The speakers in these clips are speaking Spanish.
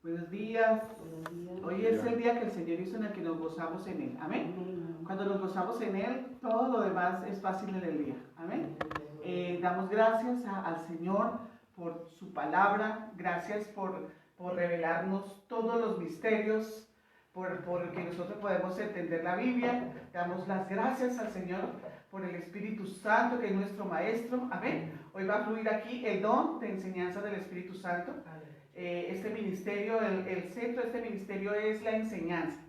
Buenos días. Buenos días. Hoy es el día que el Señor hizo en el que nos gozamos en Él. Amén. Cuando nos gozamos en Él, todo lo demás es fácil en el día. Amén. Damos gracias al Señor por su palabra. Gracias por revelarnos todos los misterios, por que nosotros podemos entender la Biblia. Damos las gracias al Señor por el Espíritu Santo, que es nuestro Maestro. Amén. Hoy va a fluir aquí el don de enseñanza del Espíritu Santo. Este ministerio, el centro de este ministerio es la enseñanza,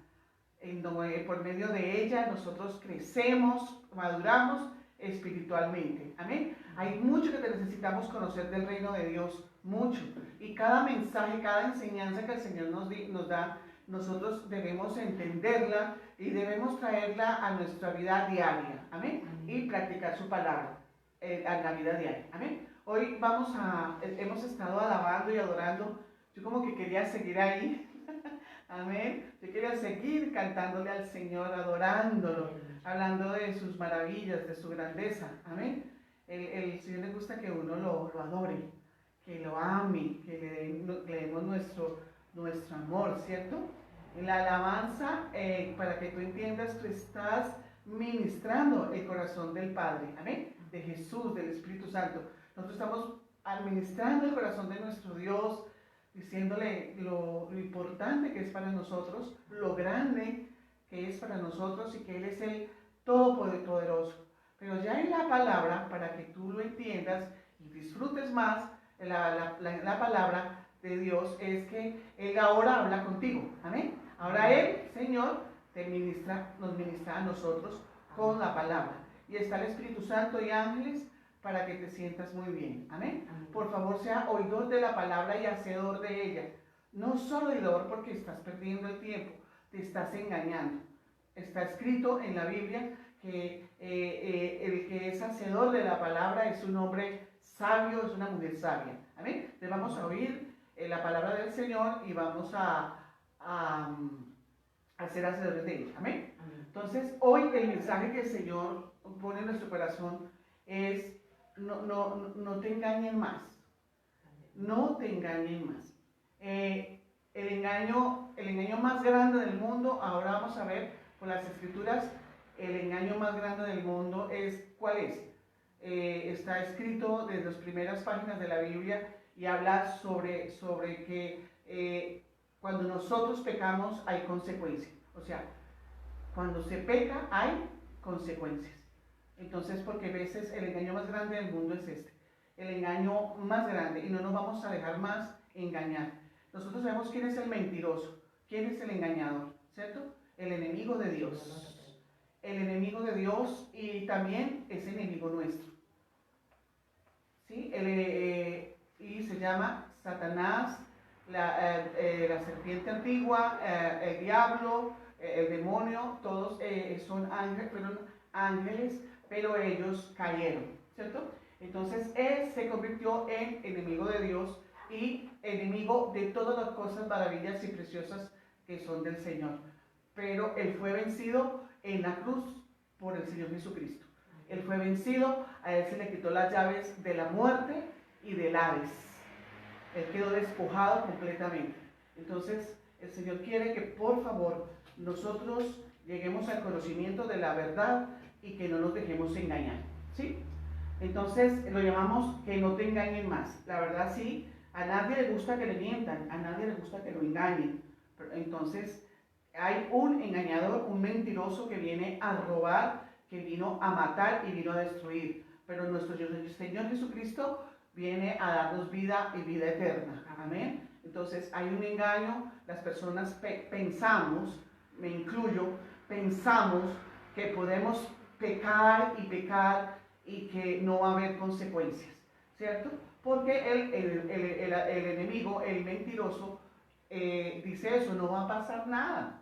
en donde por medio de ella nosotros crecemos, maduramos espiritualmente. Amén. Hay mucho que necesitamos conocer del reino de Dios, mucho. Y cada mensaje, cada enseñanza que el Señor nos da, nosotros debemos entenderla y debemos traerla a nuestra vida diaria. Amén. Y practicar su palabra a la vida diaria. Amén. Hoy hemos estado alabando y adorando. Yo como que quería seguir ahí. Amén. Yo quería seguir cantándole al Señor, adorándolo, hablando de sus maravillas, de su grandeza. Amén. El Señor le gusta que uno lo adore, que lo ame, que le demos nuestro amor, ¿cierto? En la alabanza, para que tú entiendas, tú estás ministrando el corazón del Padre. Amén. De Jesús, del Espíritu Santo. Nosotros estamos administrando el corazón de nuestro Dios, diciéndole lo importante que es para nosotros, lo grande que es para nosotros y que Él es el Todopoderoso. Pero ya en la palabra, para que tú lo entiendas y disfrutes más, la palabra de Dios es que Él ahora habla contigo. Amén. Ahora Él, Señor, nos ministra a nosotros con la palabra. Y está el Espíritu Santo y ángeles para que te sientas muy bien. Amén. Por favor, sea oidor de la palabra y hacedor de ella. No solo oidor, porque estás perdiendo el tiempo, te estás engañando. Está escrito en la Biblia que el que es hacedor de la palabra es un hombre sabio, es una mujer sabia. Amén. Entonces vamos a oír la palabra del Señor y vamos a ser hacedores de ella. Amén. Entonces, hoy el mensaje que el Señor pone en nuestro corazón es: no te engañen más. No te engañen más. El engaño más grande del mundo, ahora vamos a ver por las Escrituras, el engaño más grande del mundo es, ¿cuál es? Está escrito desde las primeras páginas de la Biblia y habla sobre que cuando nosotros pecamos hay consecuencias. O sea, cuando se peca hay consecuencias. Entonces, porque a veces el engaño más grande del mundo es este, el engaño más grande, y no nos vamos a dejar más engañar. Nosotros sabemos quién es el mentiroso, quién es el engañador, ¿cierto? El enemigo de Dios. El enemigo de Dios, y también es enemigo nuestro. ¿Sí? Y se llama Satanás, la serpiente antigua, el diablo, el demonio, todos son ángeles, fueron ángeles, pero ellos cayeron, ¿cierto? Entonces él se convirtió en enemigo de Dios y enemigo de todas las cosas maravillas y preciosas que son del Señor. Pero él fue vencido en la cruz por el Señor Jesucristo. Él fue vencido, a él se le quitó las llaves de la muerte y del Hades. Él quedó despojado completamente. Entonces el Señor quiere que por favor nosotros lleguemos al conocimiento de la verdad y que no nos dejemos engañar, ¿sí? Entonces lo llamamos que no te engañen más. La verdad, sí, a nadie le gusta que le mientan, a nadie le gusta que lo engañen. Entonces hay un engañador, un mentiroso que viene a robar, que vino a matar y vino a destruir. Pero nuestro Señor Jesucristo viene a darnos vida y vida eterna. Amén. Entonces hay un engaño, las personas pensamos, me incluyo, pensamos que podemos pecar y que no va a haber consecuencias, ¿cierto? Porque el enemigo, el mentiroso, dice eso: no va a pasar nada.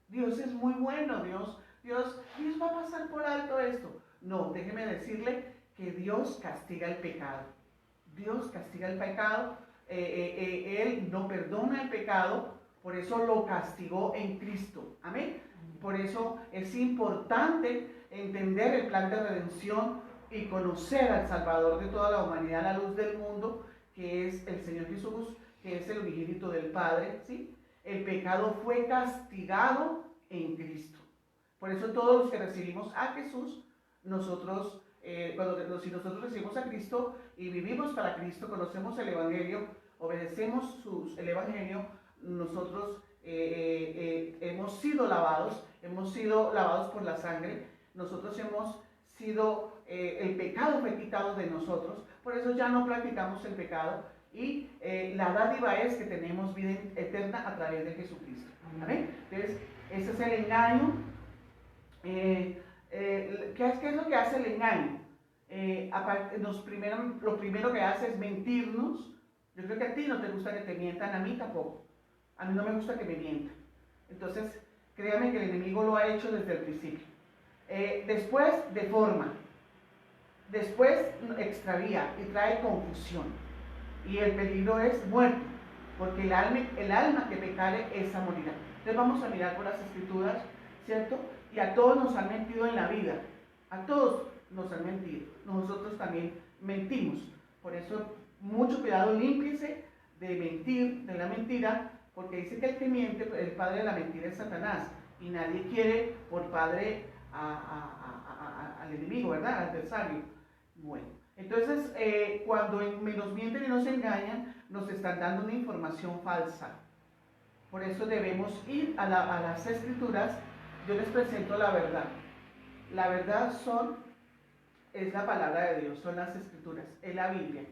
Dios es muy bueno, Dios va a pasar por alto esto. No, déjeme decirle que Dios castiga el pecado. Dios castiga el pecado. Él no perdona el pecado, por eso lo castigó en Cristo. Amén. Por eso es importante entender el plan de redención y conocer al Salvador de toda la humanidad, la luz del mundo, que es el Señor Jesús, que es el unigénito del Padre, ¿sí? El pecado fue castigado en Cristo. Por eso todos los que recibimos a Jesús, nosotros, si nosotros recibimos a Cristo y vivimos para Cristo, conocemos el Evangelio, obedecemos el Evangelio, nosotros hemos sido lavados por la sangre, nosotros hemos sido, el pecado fue quitado de nosotros, por eso ya no practicamos el pecado y la dádiva es que tenemos vida eterna a través de Jesucristo. ¿Amén? Entonces, ese es el engaño. ¿Qué es lo que hace el engaño? Lo primero que hace es mentirnos. Yo creo que a ti no te gusta que te mientan, a mí tampoco. A mí no me gusta que me mientan. Entonces, créame que el enemigo lo ha hecho desde el principio. Después, deforma. Después, extravía y trae confusión. Y el peligro es muerte, porque el alma que pecare, esa morirá. Entonces vamos a mirar por las Escrituras, ¿cierto? Y a todos nos han mentido en la vida. A todos nos han mentido. Nosotros también mentimos. Por eso, mucho cuidado, límpiese de mentir, de la mentira, porque dice que el que miente, el padre de la mentira es Satanás. Y nadie quiere por padre al enemigo, ¿verdad? Al adversario. Bueno, entonces cuando nos mienten y nos engañan, nos están dando una información falsa. Por eso debemos ir a las Escrituras. Yo les presento la verdad. La verdad es la palabra de Dios, son las Escrituras, es la Biblia.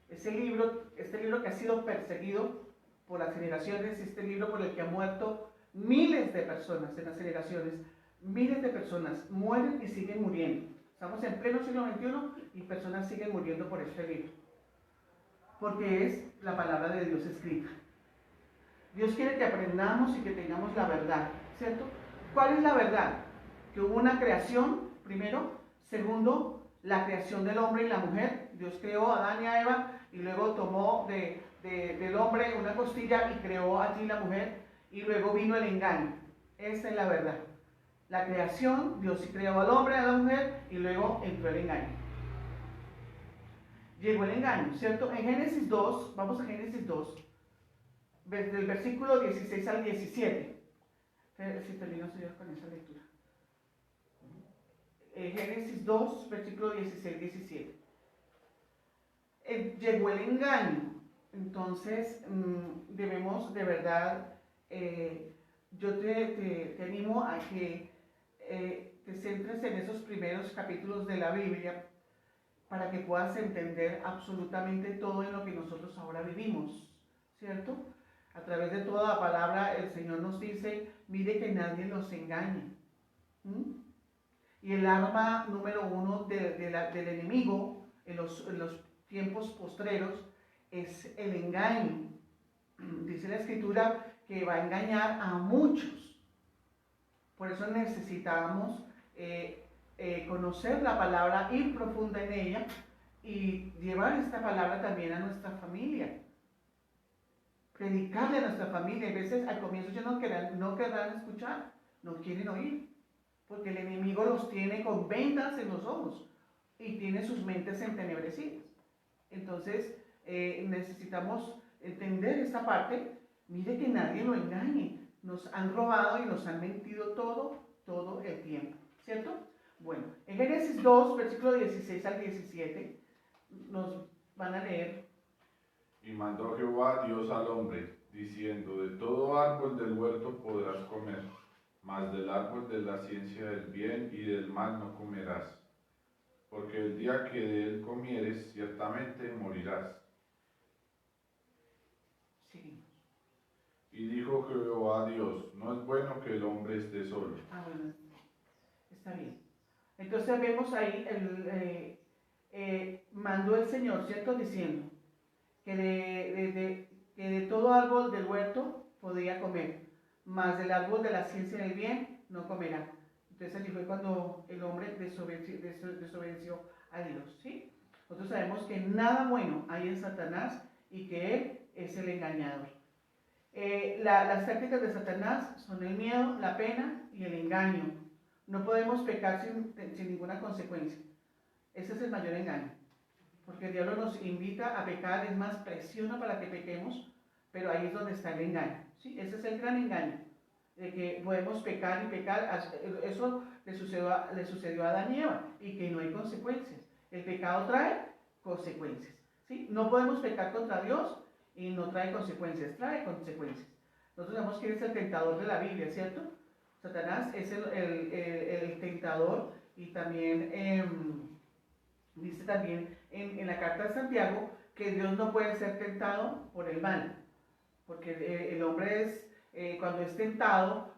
Este libro que ha sido perseguido por las generaciones, este libro por el que han muerto miles de personas en las generaciones, miles de personas mueren y siguen muriendo. Estamos en pleno siglo XXI y personas siguen muriendo por este libro. Porque es la palabra de Dios escrita. Dios quiere que aprendamos y que tengamos la verdad, ¿cierto? ¿Cuál es la verdad? Que hubo una creación, primero. Segundo, la creación del hombre y la mujer. Dios creó a Adán y a Eva y luego tomó del hombre una costilla y creó allí la mujer y luego vino el engaño. Esa es la verdad. La creación, Dios creó al hombre y a la mujer y luego entró el engaño. Llegó el engaño, ¿cierto? En Génesis 2, vamos a Génesis 2, del versículo 16 al 17. Si termino, señor, con esa lectura. Génesis 2, versículo 16-17. Llegó el engaño. Entonces, debemos de verdad, yo te animo a que te centres en esos primeros capítulos de la Biblia para que puedas entender absolutamente todo en lo que nosotros ahora vivimos, ¿cierto? A través de toda la palabra el Señor nos dice, mire que nadie nos engañe. Y el arma número uno del enemigo en los tiempos postreros es el engaño. Dice la Escritura que va a engañar a muchos. Por eso necesitamos conocer la palabra, ir profunda en ella y llevar esta palabra también a nuestra familia. Predicarle a nuestra familia. A veces al comienzo ya no querrán escuchar, no quieren oír, porque el enemigo los tiene con vendas en los ojos y tiene sus mentes entenebrecidas. Entonces necesitamos entender esta parte. Mire que nadie lo engañe. Nos han robado y nos han mentido todo el tiempo, ¿cierto? Bueno, en Génesis 2, versículo 16 al 17, nos van a leer. Y mandó Jehová Dios al hombre, diciendo, de todo árbol del huerto podrás comer, mas del árbol de la ciencia del bien y del mal no comerás, porque el día que de él comieres, ciertamente morirás. Sí. Y dijo Jehová Dios, no es bueno que el hombre esté solo. Bueno, está bien. Entonces vemos ahí, mandó el Señor, ¿cierto? Diciendo que de todo árbol del huerto podía comer, mas del árbol de la ciencia del bien no comerá. Entonces allí fue cuando el hombre desobedeció a Dios, ¿sí? Nosotros sabemos que nada bueno hay en Satanás y que él es el engañador. Las tácticas de Satanás son el miedo, la pena y el engaño. No podemos pecar sin ninguna consecuencia. Ese es el mayor engaño. Porque el diablo nos invita a pecar, es más, presiona para que pequemos, pero ahí es donde está el engaño, ¿sí? Ese es el gran engaño, de que podemos pecar y pecar. Eso le sucedió a Adán y Eva, y que no hay consecuencias. El pecado trae consecuencias, ¿sí? No podemos pecar contra Dios y no trae consecuencias, trae consecuencias. Nosotros sabemos que es el tentador de la Biblia, ¿cierto? Satanás es el tentador, y también dice también en la carta de Santiago que Dios no puede ser tentado por el mal, porque el hombre cuando es tentado,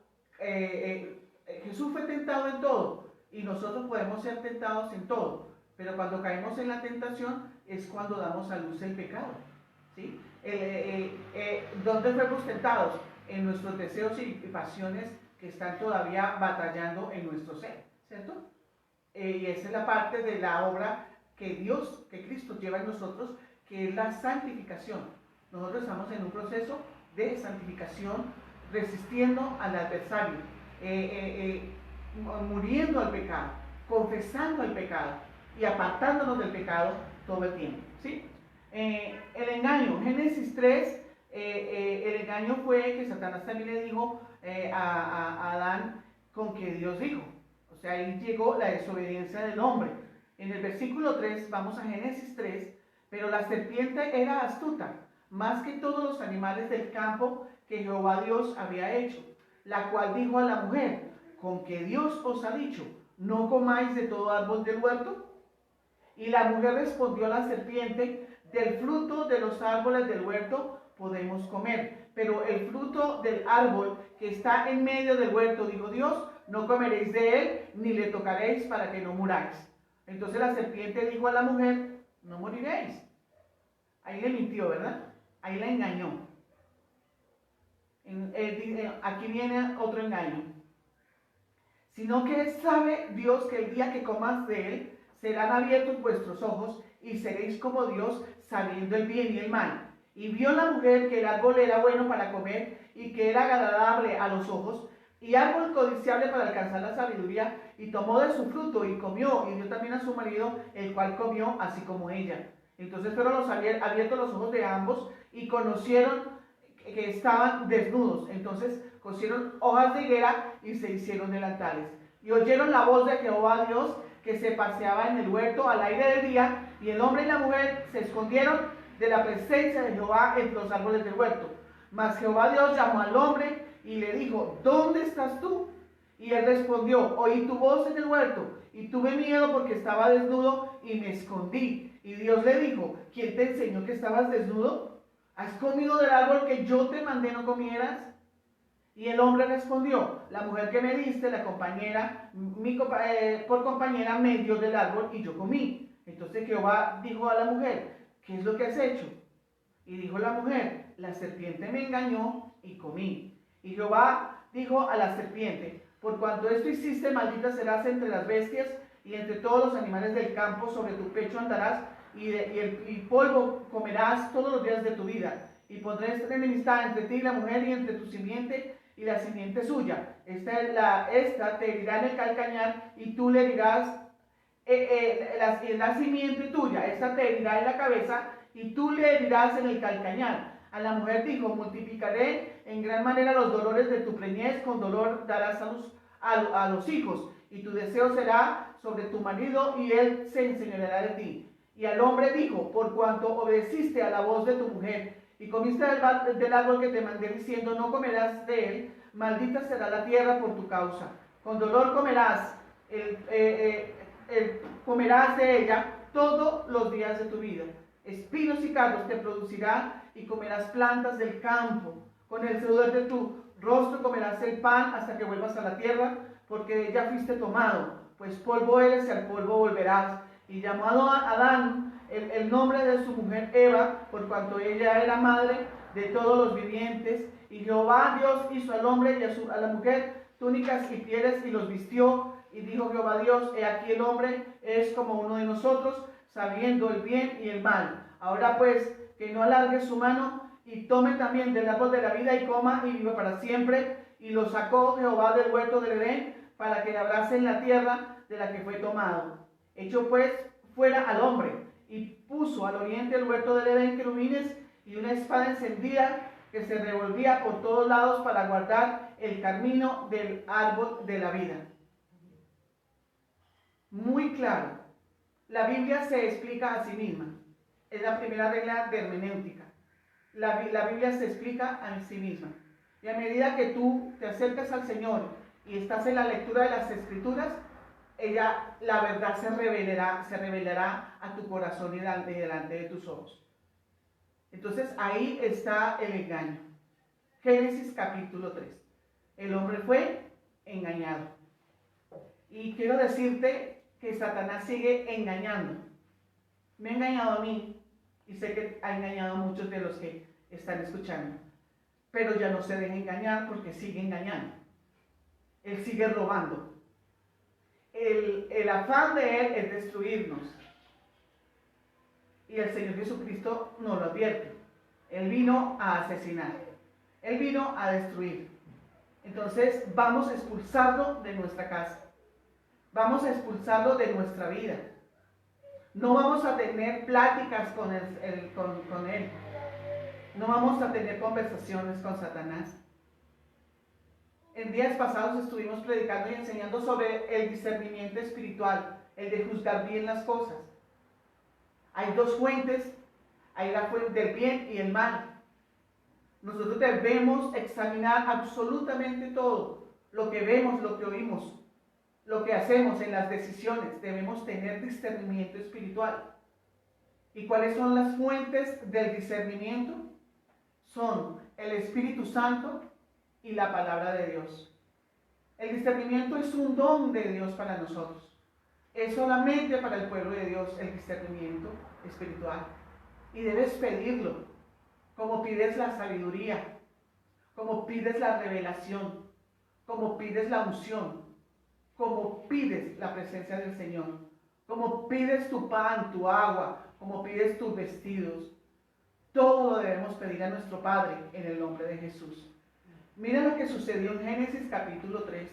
Jesús fue tentado en todo, y nosotros podemos ser tentados en todo, pero cuando caemos en la tentación es cuando damos a luz el pecado, ¿sí? ¿Dónde fuimos tentados? En nuestros deseos y pasiones que están todavía batallando en nuestro ser, ¿cierto? Y esa es la parte de la obra que Cristo lleva en nosotros, que es la santificación. Nosotros estamos en un proceso de santificación, resistiendo al adversario, muriendo al pecado, confesando el pecado y apartándonos del pecado todo el tiempo, ¿sí? El engaño, Génesis 3, el engaño fue que Satanás también le dijo a Adán con que Dios dijo. O sea, ahí llegó la desobediencia del hombre. En el versículo 3, vamos a Génesis 3, pero la serpiente era astuta, más que todos los animales del campo que Jehová Dios había hecho, la cual dijo a la mujer, con que Dios os ha dicho, no comáis de todo árbol del huerto. Y la mujer respondió a la serpiente, del fruto de los árboles del huerto podemos comer, pero el fruto del árbol que está en medio del huerto, dijo Dios, no comeréis de él, ni le tocaréis para que no muráis. Entonces la serpiente dijo a la mujer, no moriréis. Ahí le mintió, ¿verdad? Ahí la engañó. Aquí viene otro engaño. Sino que sabe Dios que el día que comas de él, serán abiertos vuestros ojos y seréis como Dios, sabiendo el bien y el mal. Y vio la mujer que el árbol era bueno para comer y que era agradable a los ojos, y árbol codiciable para alcanzar la sabiduría, y tomó de su fruto y comió, y dio también a su marido, el cual comió así como ella. Entonces fueron abiertos los ojos de ambos, y conocieron que estaban desnudos. Entonces cosieron hojas de higuera y se hicieron delantales. Y oyeron la voz de Jehová Dios, que se paseaba en el huerto al aire del día, y el hombre y la mujer se escondieron de la presencia de Jehová entre los árboles del huerto. Mas Jehová Dios llamó al hombre y le dijo, ¿dónde estás tú? Y él respondió, oí tu voz en el huerto, y tuve miedo porque estaba desnudo y me escondí. Y Dios le dijo, ¿quién te enseñó que estabas desnudo? ¿Has comido del árbol que yo te mandé no comieras? Y el hombre respondió, la mujer que me diste, la compañera, por compañera me dio del árbol y yo comí. Entonces Jehová dijo a la mujer, ¿qué es lo que has hecho? Y dijo la mujer, la serpiente me engañó y comí. Y Jehová dijo a la serpiente, por cuanto esto hiciste, maldita serás entre las bestias y entre todos los animales del campo, sobre tu pecho andarás y polvo comerás todos los días de tu vida. Y pondré esta enemistad entre ti y la mujer y entre tu simiente y la simiente suya. Esta te herirá en el calcañar y tú le herirás la simiente tuya. Esta te herirá en la cabeza y tú le herirás en el calcañar. A la mujer dijo, multiplicaré en gran manera los dolores de tu preñez, con dolor darás a los hijos, y tu deseo será sobre tu marido, y él se enseñoreará de ti. Y al hombre dijo, por cuanto obedeciste a la voz de tu mujer, y comiste del árbol que te mandé diciendo, no comerás de él, maldita será la tierra por tu causa. Con dolor comerás, comerás de ella todos los días de tu vida. Espinos y cardos te producirá, y comerás plantas del campo. Con el sudor de tu rostro comerás el pan hasta que vuelvas a la tierra, porque de ella fuiste tomado, pues polvo eres y al polvo volverás. Y llamó a Adán el nombre de su mujer Eva, por cuanto ella era madre de todos los vivientes. Y Jehová Dios hizo al hombre y a la mujer túnicas y pieles y los vistió. Y dijo Jehová Dios, he aquí el hombre es como uno de nosotros, sabiendo el bien y el mal. Ahora pues, que no alargue su mano y tome también del árbol de la vida y coma y viva para siempre. Y lo sacó Jehová del huerto del Edén para que labrase en la tierra de la que fue tomado. Echó pues fuera al hombre y puso al oriente del huerto del Edén querubines y una espada encendida que se revolvía por todos lados para guardar el camino del árbol de la vida. Muy claro. La Biblia se explica a sí misma. Es la primera regla de hermenéutica. La Biblia se explica a sí misma. Y a medida que tú te acercas al Señor y estás en la lectura de las Escrituras, la verdad se revelará a tu corazón y delante de tus ojos. Entonces ahí está el engaño. Génesis capítulo 3. El hombre fue engañado. Y quiero decirte que Satanás sigue engañando. Me ha engañado a mí y sé que ha engañado a muchos de los que están escuchando. Pero ya no se deja engañar porque sigue engañando. Él sigue robando. El afán de él es destruirnos. Y el Señor Jesucristo nos lo advierte. Él vino a asesinar. Él vino a destruir. Entonces vamos a expulsarlo de nuestra casa. Vamos a expulsarlo de nuestra vida. No vamos a tener pláticas con él. No vamos a tener conversaciones con Satanás. En días pasados estuvimos predicando y enseñando sobre el discernimiento espiritual, el de juzgar bien las cosas. Hay dos fuentes, hay la fuente del bien y el mal. Nosotros debemos examinar absolutamente todo, lo que vemos, lo que oímos, lo que hacemos en las decisiones. Debemos tener discernimiento espiritual. ¿Y cuáles son las fuentes del discernimiento? Son el Espíritu Santo y la palabra de Dios. El discernimiento es un don de Dios para nosotros. Es solamente para el pueblo de Dios el discernimiento espiritual. Y debes pedirlo, como pides la sabiduría, como pides la revelación, como pides la unción, como pides la presencia del Señor, como pides tu pan, tu agua, como pides tus vestidos. Todo lo debemos pedir a nuestro Padre en el nombre de Jesús. Mira lo que sucedió en Génesis capítulo 3.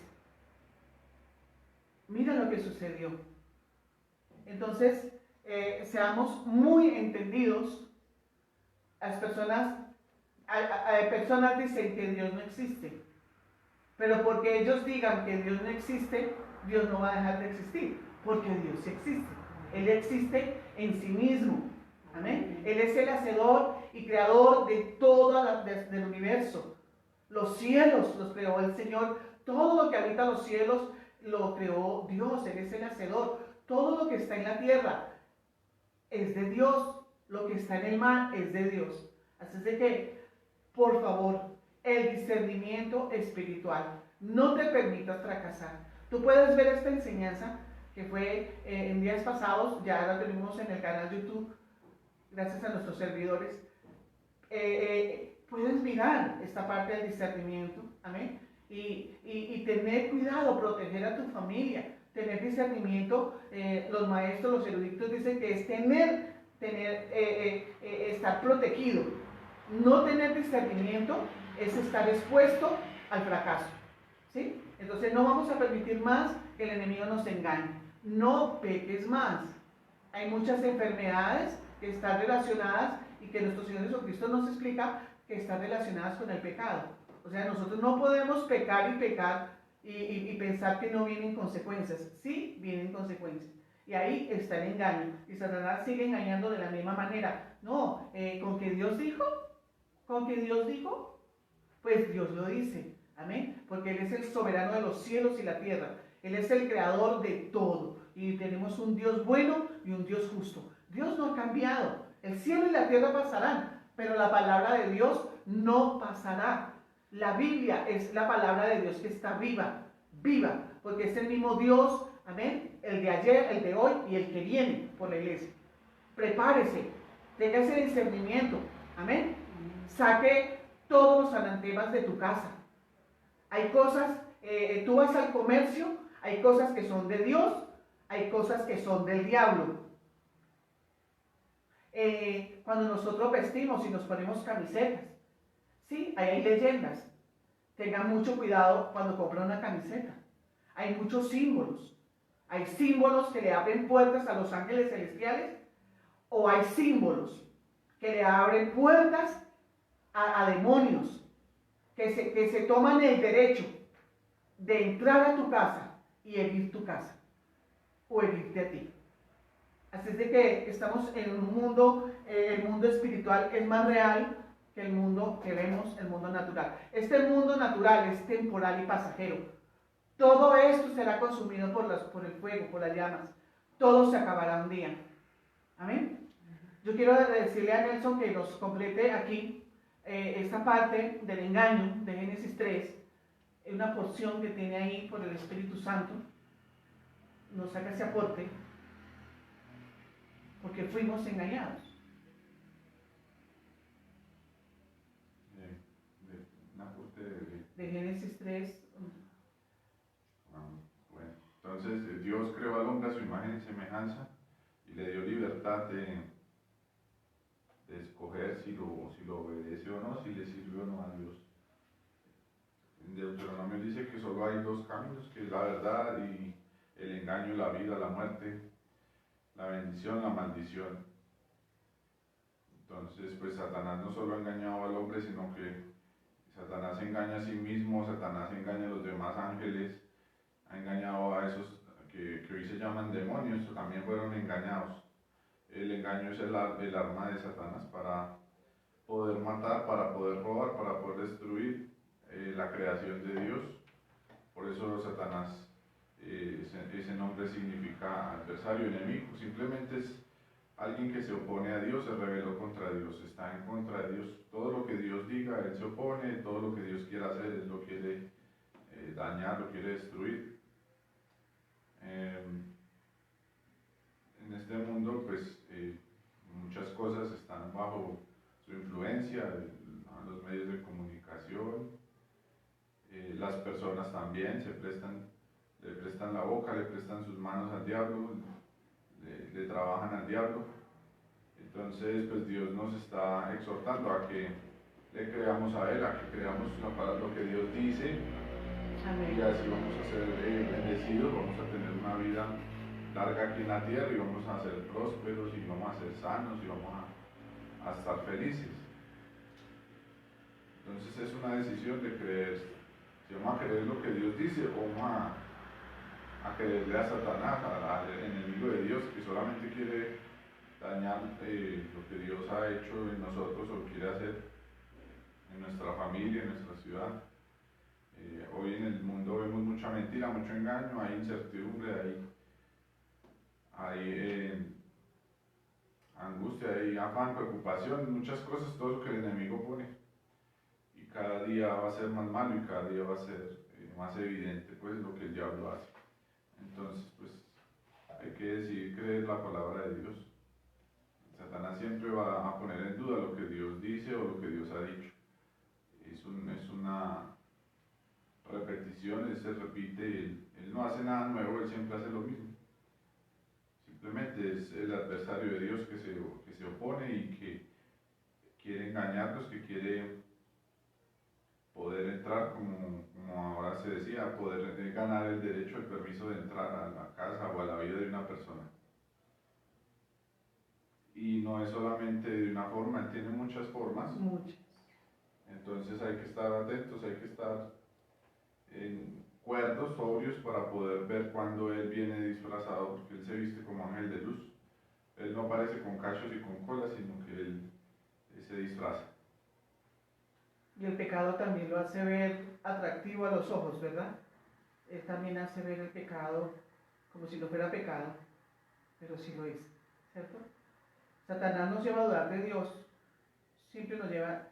Mira lo que sucedió. Entonces, seamos muy entendidos. Las personas dicen que Dios no existe. Pero porque ellos digan que Dios no existe, Dios no va a dejar de existir. Porque Dios sí existe. Él existe en sí mismo. Amén. Él es el hacedor y creador de todo del universo. Los cielos los creó el Señor. Todo lo que habita los cielos lo creó Dios. Él es el hacedor. Todo lo que está en la tierra es de Dios. Lo que está en el mar es de Dios. Así es de que, por favor, el discernimiento espiritual. No te permitas fracasar. Tú puedes ver esta enseñanza que fue en días pasados. Ya la tenemos en el canal YouTube. Gracias a nuestros servidores. Puedes mirar esta parte del discernimiento, amén, y tener cuidado, proteger a tu familia, tener discernimiento. Los maestros, los eruditos dicen que es estar protegido. No tener discernimiento es estar expuesto al fracaso, ¿sí? Entonces no vamos a permitir más que el enemigo nos engañe. No peques más. Hay muchas enfermedades que están relacionadas y que nuestro Señor Jesucristo nos explica que están relacionadas con el pecado. O sea, nosotros no podemos pecar y pensar que no vienen consecuencias. Sí, vienen consecuencias. Y ahí está el engaño. Y Satanás sigue engañando de la misma manera. No, con que Dios dijo, pues Dios lo dice. Amén. Porque Él es el soberano de los cielos y la tierra. Él es el creador de todo. Y tenemos un Dios bueno y un Dios justo. Dios no ha cambiado. El cielo y la tierra pasarán, pero la palabra de Dios no pasará. La Biblia es la palabra de Dios que está viva, porque es el mismo Dios, amén, el de ayer, el de hoy y el que viene por la iglesia. Prepárese, tenga ese discernimiento, amén. Saque todos los anatemas de tu casa. Hay cosas, tú vas al comercio, hay cosas que son de Dios, hay cosas que son del diablo. Cuando nosotros vestimos y nos ponemos camisetas, sí, ahí hay leyendas. Tengan mucho cuidado cuando compran una camiseta. Hay muchos símbolos. Hay símbolos que le abren puertas a los ángeles celestiales, o hay símbolos que le abren puertas a demonios que se toman el derecho de entrar a tu casa y herir tu casa o herirte a ti. Así es de que estamos en un mundo, el mundo espiritual es más real que el mundo que vemos, el mundo natural. Este mundo natural es temporal y pasajero. Todo esto será consumido por el fuego, por las llamas. Todo se acabará un día. Amén. Yo quiero decirle a Nelson que nos complete aquí esta parte del engaño de Génesis 3, una porción que tiene ahí por el Espíritu Santo. Nos haga ese aporte, porque fuimos engañados. Un aporte De Génesis 3. Bueno, entonces Dios creó al hombre a su imagen y semejanza y le dio libertad de escoger si lo obedece o no, si le sirve o no a Dios. En Deuteronomio dice que solo hay dos caminos, que es la verdad y el engaño, la vida, la muerte, la bendición, la maldición. Entonces, pues Satanás no solo ha engañado al hombre, sino que Satanás se engaña a sí mismo, Satanás engaña a los demás ángeles, ha engañado a esos que hoy se llaman demonios, también fueron engañados. El engaño es el arma de Satanás para poder matar, para poder robar, para poder destruir la creación de Dios. Por eso Satanás, ese nombre significa adversario, enemigo. Simplemente es alguien que se opone a Dios, se rebeló contra Dios, está en contra de Dios. Todo lo que Dios diga, él se opone, todo lo que Dios quiera hacer, él lo quiere dañar, lo quiere destruir. En este mundo, pues, muchas cosas están bajo su influencia, los medios de comunicación, las personas también le prestan la boca, le prestan sus manos al diablo, le trabajan al diablo. Entonces, pues Dios nos está exhortando a que le creamos a Él, a que creamos lo que Dios dice. Amén. Y así vamos a ser bendecidos, vamos a tener una vida larga aquí en la tierra y vamos a ser prósperos y vamos a ser sanos y vamos a estar felices. Entonces es una decisión de creer. Si vamos a creer lo que Dios dice o vamos a creerle a Satanás, al enemigo de Dios que solamente quiere dañar lo que Dios ha hecho en nosotros o quiere hacer en nuestra familia, en nuestra ciudad. Hoy en el mundo vemos mucha mentira, mucho engaño, hay incertidumbre, hay angustia, hay afán, preocupación, muchas cosas, todo lo que el enemigo pone. Y cada día va a ser más malo y cada día va a ser más evidente pues lo que el diablo hace. Entonces pues hay que decidir creer la palabra de Dios. Satanás siempre va a poner en duda lo que Dios dice o lo que Dios ha dicho. Es una repetición, él se repite, él no hace nada nuevo, él siempre hace lo mismo. Simplemente es el adversario de Dios que se opone y que quiere engañarnos, que quiere poder entrar, como ahora se decía, poder ganar el derecho, el permiso de entrar a la casa o a la vida de una persona. Y no es solamente de una forma, él tiene muchas formas. Muchas. Entonces hay que estar atentos, hay que estar cuerdos, sobrios, para poder ver cuando él viene disfrazado, porque él se viste como ángel de luz. Él no aparece con cachos y con colas, sino que él se disfraza. Y el pecado también lo hace ver atractivo a los ojos, ¿verdad? Él también hace ver el pecado como si no fuera pecado, pero sí lo es, ¿cierto? Satanás nos lleva a dudar de Dios, siempre nos lleva,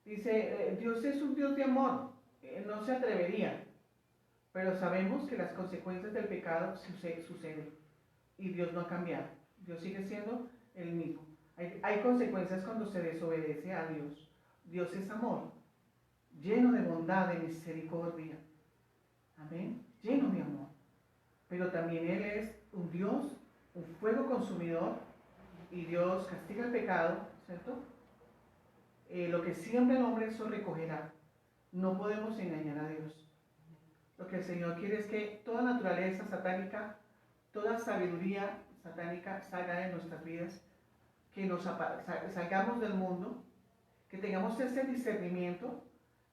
dice, Dios es un Dios de amor, no se atrevería, pero sabemos que las consecuencias del pecado suceden y Dios no ha cambiado, Dios sigue siendo el mismo. Hay consecuencias cuando se desobedece a Dios. Dios es amor, lleno de bondad, de misericordia, amén, lleno de amor, pero también Él es un Dios, un fuego consumidor, y Dios castiga el pecado, ¿cierto? Lo que siembra el hombre, eso recogerá. No podemos engañar a Dios. Lo que el Señor quiere es que toda naturaleza satánica, toda sabiduría satánica salga de nuestras vidas, que salgamos del mundo que tengamos ese discernimiento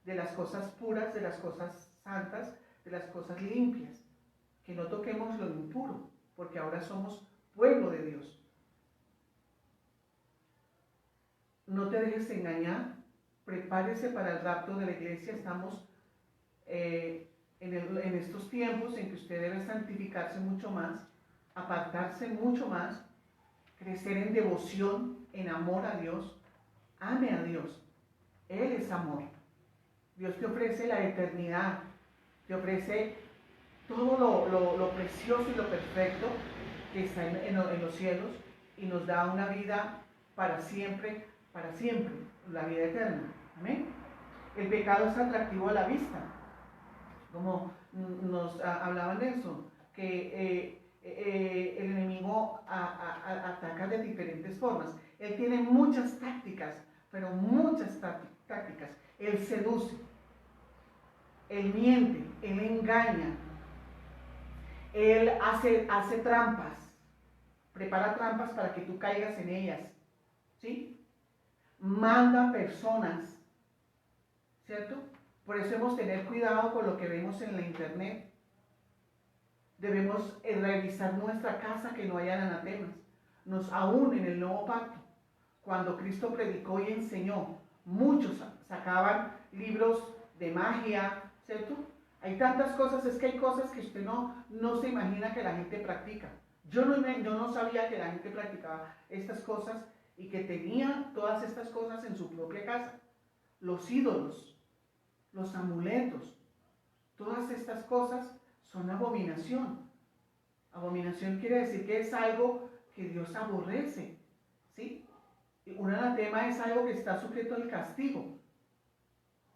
de las cosas puras, de las cosas santas, de las cosas limpias, que no toquemos lo impuro, porque ahora somos pueblo de Dios. No te dejes engañar, prepárese para el rapto de la iglesia. Estamos en estos tiempos en que usted debe santificarse mucho más, apartarse mucho más, crecer en devoción, en amor a Dios. Ame a Dios. Él es amor. Dios te ofrece la eternidad, te ofrece todo lo precioso y lo perfecto que está en los cielos, y nos da una vida para siempre, la vida eterna. Amén. El pecado es atractivo a la vista, como nos hablaban de eso, que el enemigo ataca de diferentes formas. Él tiene muchas tácticas, pero muchas tácticas. Él seduce, él miente, él engaña, él hace trampas, prepara trampas para que tú caigas en ellas, ¿sí? Manda personas, ¿cierto? Por eso debemos tener cuidado con lo que vemos en la internet. Debemos revisar nuestra casa, que no hayan anatemas. Aún en el Nuevo Pacto, cuando Cristo predicó y enseñó, muchos sacaban libros de magia, ¿cierto? Hay tantas cosas, es que hay cosas que usted no se imagina que la gente practica. Yo no sabía que la gente practicaba estas cosas y que tenía todas estas cosas en su propia casa. Los ídolos, los amuletos, todas estas cosas son abominación. Abominación quiere decir que es algo que Dios aborrece, ¿sí? Un anatema es algo que está sujeto al castigo.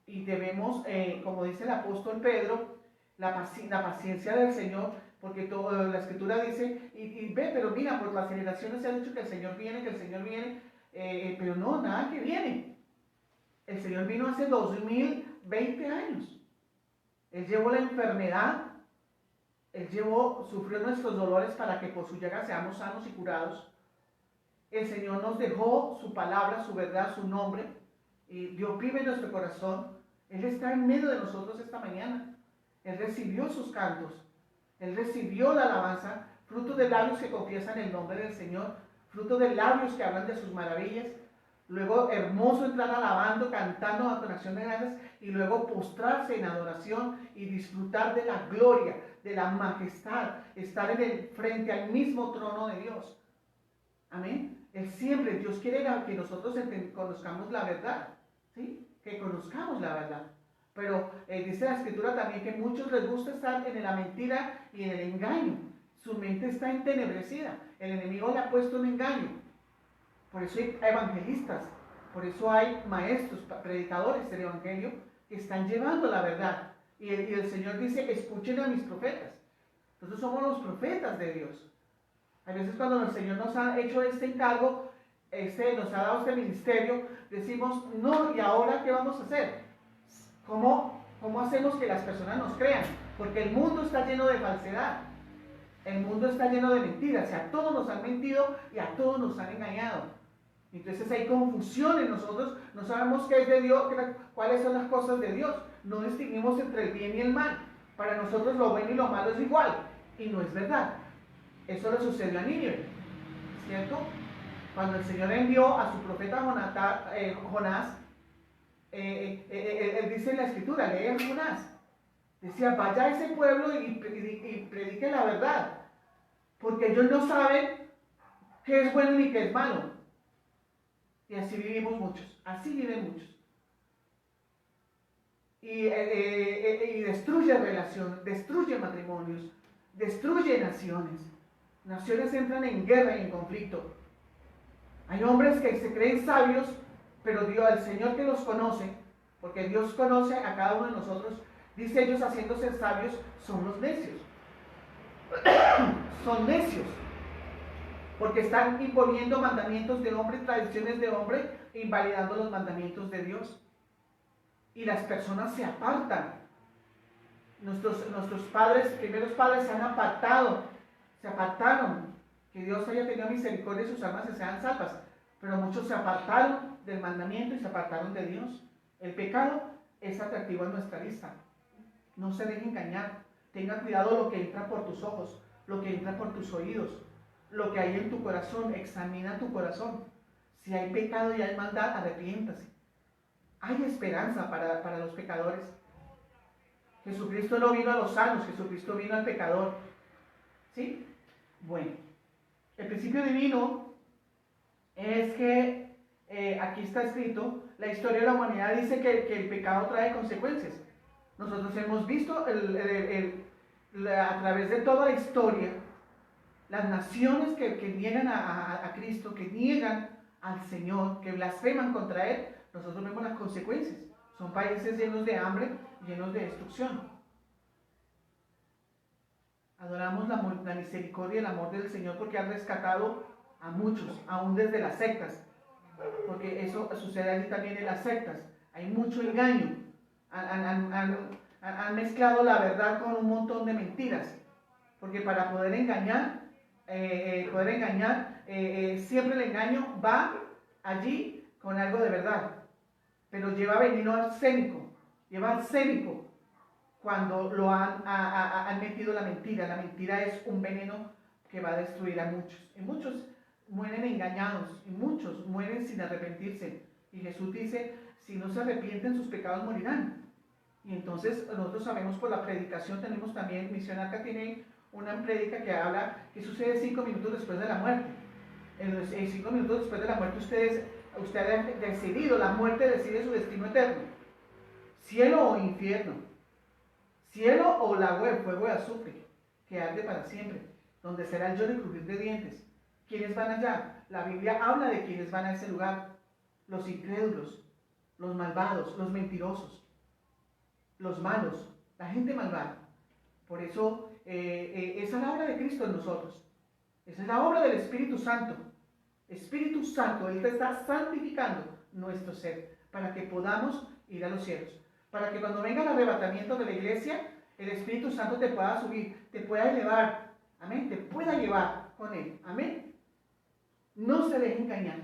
Y debemos, como dice el apóstol Pedro, la paciencia del Señor, porque la Escritura dice, y ve, pero mira, por las generaciones se ha dicho que el Señor viene, pero no, nada que viene. El Señor vino hace 2020 años. Él llevó la enfermedad, sufrió nuestros dolores para que por su llaga seamos sanos y curados. El Señor nos dejó su palabra, su verdad, su nombre, y Dios vive en nuestro corazón. Él está en medio de nosotros esta mañana. Él recibió sus cantos, Él recibió la alabanza, fruto de labios que confiesan el nombre del Señor, fruto de labios que hablan de sus maravillas. Luego hermoso entrar alabando, cantando con acción de gracias, y luego postrarse en adoración y disfrutar de la gloria, de la majestad, estar frente al mismo trono de Dios. Amén. Dios quiere que nosotros conozcamos la verdad, ¿sí? Que conozcamos la verdad. Pero dice la Escritura también que a muchos les gusta estar en la mentira y en el engaño. Su mente está entenebrecida. El enemigo le ha puesto un engaño. Por eso hay evangelistas, por eso hay maestros, predicadores del evangelio que están llevando la verdad. Y el Señor dice, escuchen a mis profetas. Nosotros somos los profetas de Dios. A veces cuando el Señor nos ha hecho este encargo, nos ha dado este ministerio, decimos, no, ¿y ahora qué vamos a hacer? ¿Cómo hacemos que las personas nos crean? Porque el mundo está lleno de falsedad. El mundo está lleno de mentiras. Y a todos nos han mentido y a todos nos han engañado. Entonces hay confusión en nosotros. No sabemos qué es de Dios, cuáles son las cosas de Dios. No distinguimos entre el bien y el mal. Para nosotros lo bueno y lo malo es igual. Y no es verdad. Eso le sucedió a Nínive, ¿cierto? Cuando el Señor envió a su profeta Jonás, él dice en la Escritura, lee en Jonás, decía, vaya a ese pueblo y predique la verdad, porque ellos no saben qué es bueno ni qué es malo. Y así vivimos muchos, así viven muchos. Y destruye relaciones, destruye matrimonios, destruye naciones. Naciones entran en guerra y en conflicto. Hay hombres que se creen sabios, pero Dios, el Señor que los conoce, porque Dios conoce a cada uno de nosotros, dice, ellos haciéndose sabios son los necios. Son necios, porque están imponiendo mandamientos de hombre, tradiciones de hombre, e invalidando los mandamientos de Dios. Y las personas se apartan. Nuestros padres, primeros padres, se han apartado. Se apartaron, que Dios haya tenido misericordia y sus almas se sean salvas, pero muchos se apartaron del mandamiento y se apartaron de Dios. El pecado es atractivo a nuestra vista. No se deje engañar. Tenga cuidado lo que entra por tus ojos, lo que entra por tus oídos, lo que hay en tu corazón. Examina tu corazón. Si hay pecado y hay maldad, arrepiéntase. Hay esperanza para los pecadores. Jesucristo no vino a los sanos, Jesucristo vino al pecador. ¿Sí? Bueno, el principio divino es que, aquí está escrito, la historia de la humanidad dice que el pecado trae consecuencias. Nosotros hemos visto a través de toda la historia, las naciones que niegan a Cristo, que niegan al Señor, que blasfeman contra Él, nosotros vemos las consecuencias. Son países llenos de hambre, llenos de destrucción. Adoramos la misericordia y el amor del Señor porque ha rescatado a muchos, aún desde las sectas. Porque eso sucede allí también en las sectas. Hay mucho engaño. Han mezclado la verdad con un montón de mentiras. Porque para poder engañar, siempre el engaño va allí con algo de verdad. Pero lleva veneno arsénico. Lleva arsénico cuando lo han metido la mentira. La mentira es un veneno que va a destruir a muchos. Y muchos mueren engañados. Y muchos mueren sin arrepentirse. Y Jesús dice, si no se arrepienten, sus pecados morirán. Y entonces nosotros sabemos por la predicación, tenemos también, Misión Arca tiene una prédica que habla que sucede 5 minutos después de la muerte. En 5 minutos después de la muerte usted ha decidido, la muerte decide su destino eterno. Cielo o infierno. Cielo o lago de fuego de azufre, que arde para siempre, donde será el lloro y crujir de dientes. ¿Quiénes van allá? La Biblia habla de quienes van a ese lugar. Los incrédulos, los malvados, los mentirosos, los malos, la gente malvada. Por eso, esa es la obra de Cristo en nosotros. Esa es la obra del Espíritu Santo. Espíritu Santo, Él te está santificando nuestro ser para que podamos ir a los cielos. Para que cuando venga el arrebatamiento de la iglesia, el Espíritu Santo te pueda subir, te pueda elevar, amén, te pueda llevar con Él, amén. No se deje engañar.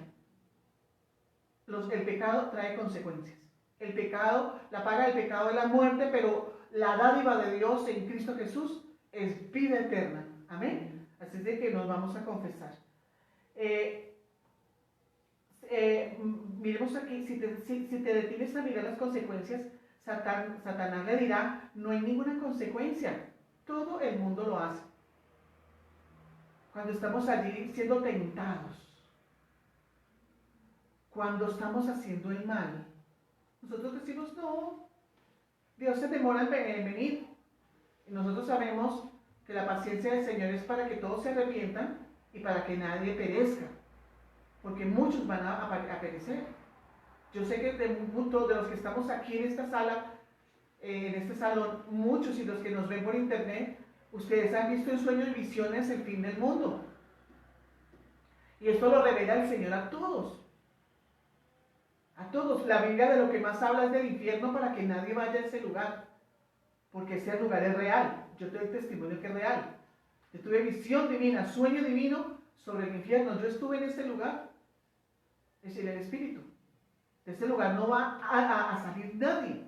El pecado trae consecuencias. El pecado, la paga del pecado es la muerte, pero la dádiva de Dios en Cristo Jesús es vida eterna, amén. Así es de que nos vamos a confesar. Miremos aquí, si te detienes a mirar las consecuencias, Satanás le dirá, no hay ninguna consecuencia, todo el mundo lo hace. Cuando estamos allí siendo tentados, cuando estamos haciendo el mal, nosotros decimos, no, Dios se demora en venir. Y nosotros sabemos que la paciencia del Señor es para que todos se arrepientan y para que nadie perezca, porque muchos van a perecer. Yo sé que de los que estamos aquí en esta sala, en este salón, muchos y los que nos ven por internet, ustedes han visto en sueños y visiones el fin del mundo. Y esto lo revela el Señor a todos. A todos. La Biblia de lo que más habla es del infierno para que nadie vaya a ese lugar. Porque ese lugar es real. Yo te doy testimonio que es real. Yo tuve visión divina, sueño divino sobre el infierno. Yo estuve en ese lugar. Es el Espíritu. De ese lugar no va a salir nadie.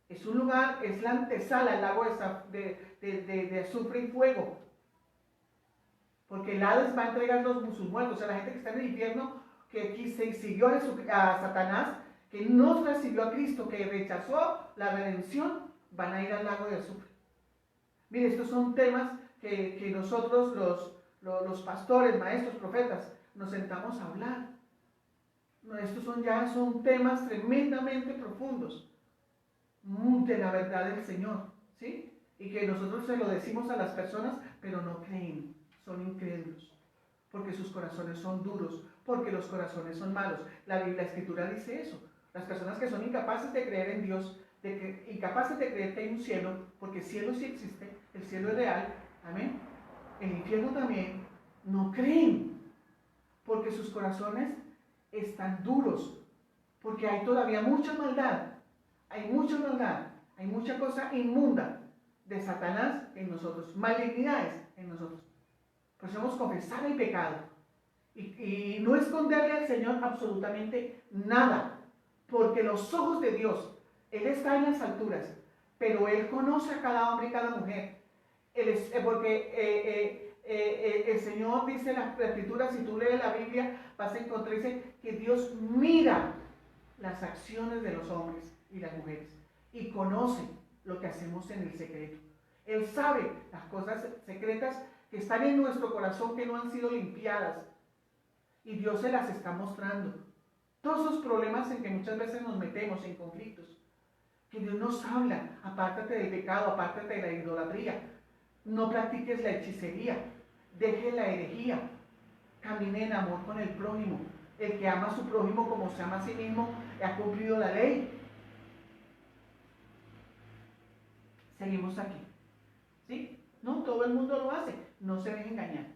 Es un lugar, es la antesala, el lago de azufre y fuego. Porque el Hades va a entregar sus muertos. O sea, la gente que está en el infierno, que siguió a Satanás, que no recibió a Cristo, que rechazó la redención, van a ir al lago de azufre. Mire, estos son temas que nosotros, los pastores, maestros, profetas, nos sentamos a hablar. Estos son temas tremendamente profundos de la verdad del Señor, ¿sí? Y que nosotros se lo decimos a las personas, pero no creen, son incrédulos, porque sus corazones son duros, porque los corazones son malos. La Escritura dice eso. Las personas que son incapaces de creer en Dios, incapaces de creer que hay un cielo, porque el cielo sí existe, el cielo es real, amén. El infierno también, no creen, porque sus corazones están duros, porque hay todavía mucha maldad, hay mucha cosa inmunda de Satanás en nosotros, malignidades en nosotros. Por eso debemos confesar el pecado Y no esconderle al Señor absolutamente nada, porque los ojos de Dios, Él está en las alturas, pero Él conoce a cada hombre y cada mujer. Porque el Señor dice en las Escrituras, si tú lees la Biblia, vas a encontrar, dice que Dios mira las acciones de los hombres y las mujeres y conoce lo que hacemos en el secreto. Él sabe las cosas secretas que están en nuestro corazón que no han sido limpiadas y Dios se las está mostrando. Todos esos problemas en que muchas veces nos metemos en conflictos, que Dios nos habla: apártate del pecado, apártate de la idolatría, no practiques la hechicería, deje la herejía, camine en amor con el prójimo. El que ama a su prójimo como se ama a sí mismo ha cumplido la ley. Seguimos aquí, ¿sí? No todo el mundo lo hace, no se deje engañar.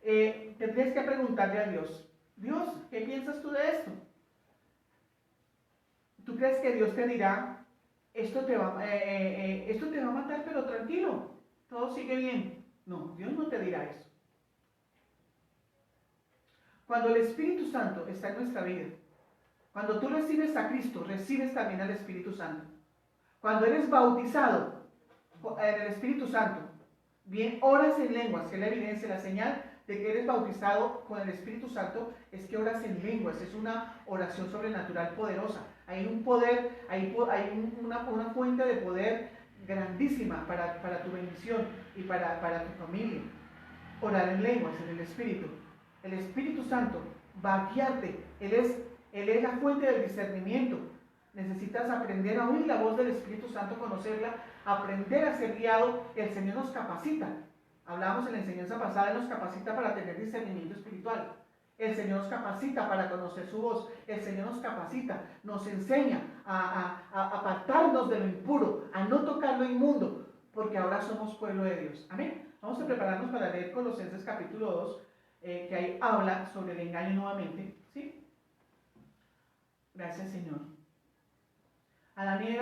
Tendrías que preguntarle a Dios: Dios, ¿qué piensas tú de esto? ¿Tú crees que Dios te dirá: esto te va a matar, pero tranquilo, todo sigue bien? No, Dios no te dirá eso. Cuando el Espíritu Santo está en nuestra vida, cuando tú recibes a Cristo, recibes también al Espíritu Santo. Cuando eres bautizado en el Espíritu Santo, bien, oras en lenguas, que es la evidencia, la señal de que eres bautizado con el Espíritu Santo es que oras en lenguas. Es una oración sobrenatural poderosa. Hay un poder, hay una fuente de poder grandísima para tu bendición y para tu familia. Orar en lenguas, en el Espíritu. El Espíritu Santo va a guiarte. Él es la fuente del discernimiento. Necesitas aprender a oír la voz del Espíritu Santo, conocerla, aprender a ser guiado. El Señor nos capacita. Hablábamos en la enseñanza pasada, Él nos capacita para tener discernimiento espiritual. El Señor nos capacita para conocer su voz. El Señor nos capacita, nos enseña a apartarnos de lo impuro, a no tocar lo inmundo, porque ahora somos pueblo de Dios. Amén. Vamos a prepararnos para leer Colosenses capítulo 2, que ahí habla sobre el engaño nuevamente. ¿Sí? Gracias, Señor. Adán y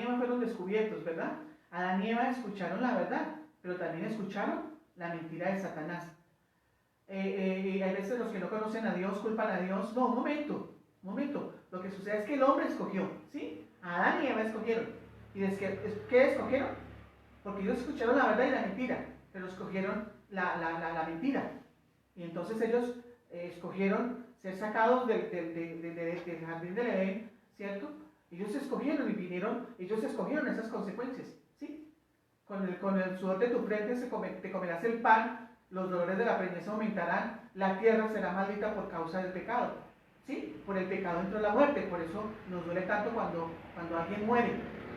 Eva fueron descubiertos, ¿verdad? Adán y Eva escucharon la verdad, pero también escucharon la mentira de Satanás. Hay veces los que no conocen a Dios culpan a Dios. No, un momento. Lo que sucede es que el hombre escogió, ¿sí? Adán y Eva escogieron. ¿Y qué escogieron? Porque ellos escucharon la verdad y la mentira, pero escogieron la mentira. Y entonces ellos escogieron ser sacados del jardín del Edén, ¿cierto? Ellos escogieron ellos escogieron esas consecuencias, ¿sí? Con el sudor de tu frente te comerás el pan, los dolores de la preñez aumentarán, la tierra será maldita por causa del pecado, ¿sí? Por el pecado entró la muerte, por eso nos duele tanto cuando alguien muere,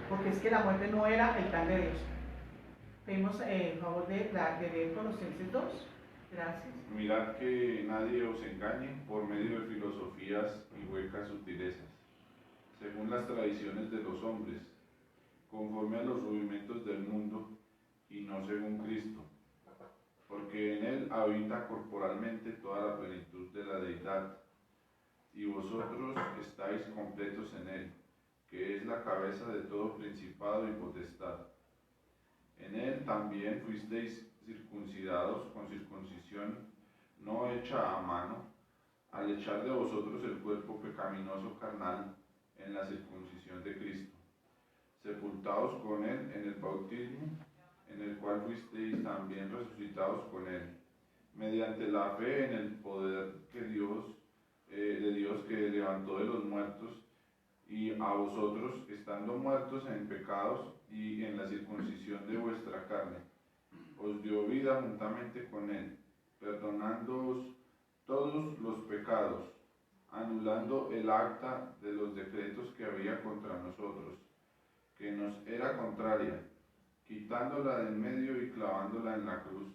porque es que la muerte no era el plan de Dios. Pedimos el favor de leer Colosenses 2. Gracias. Mirad que nadie os engañe por medio de filosofías y huecas sutilezas, según las tradiciones de los hombres, conforme a los rudimentos del mundo, y no según Cristo, porque en él habita corporalmente toda la plenitud de la deidad, y vosotros estáis completos en él, que es la cabeza de todo principado y potestad. En él también fuisteis circuncidados con circuncisión no hecha a mano, al echar de vosotros el cuerpo pecaminoso carnal en la circuncisión de Cristo, sepultados con él en el bautismo, en el cual fuisteis también resucitados con él, mediante la fe en el poder de Dios que levantó de los muertos, y a vosotros, estando muertos en pecados y en la circuncisión de vuestra carne, os dio vida juntamente con él, perdonándoos todos los pecados, anulando el acta de los decretos que había contra nosotros, que nos era contraria, quitándola de en medio y clavándola en la cruz,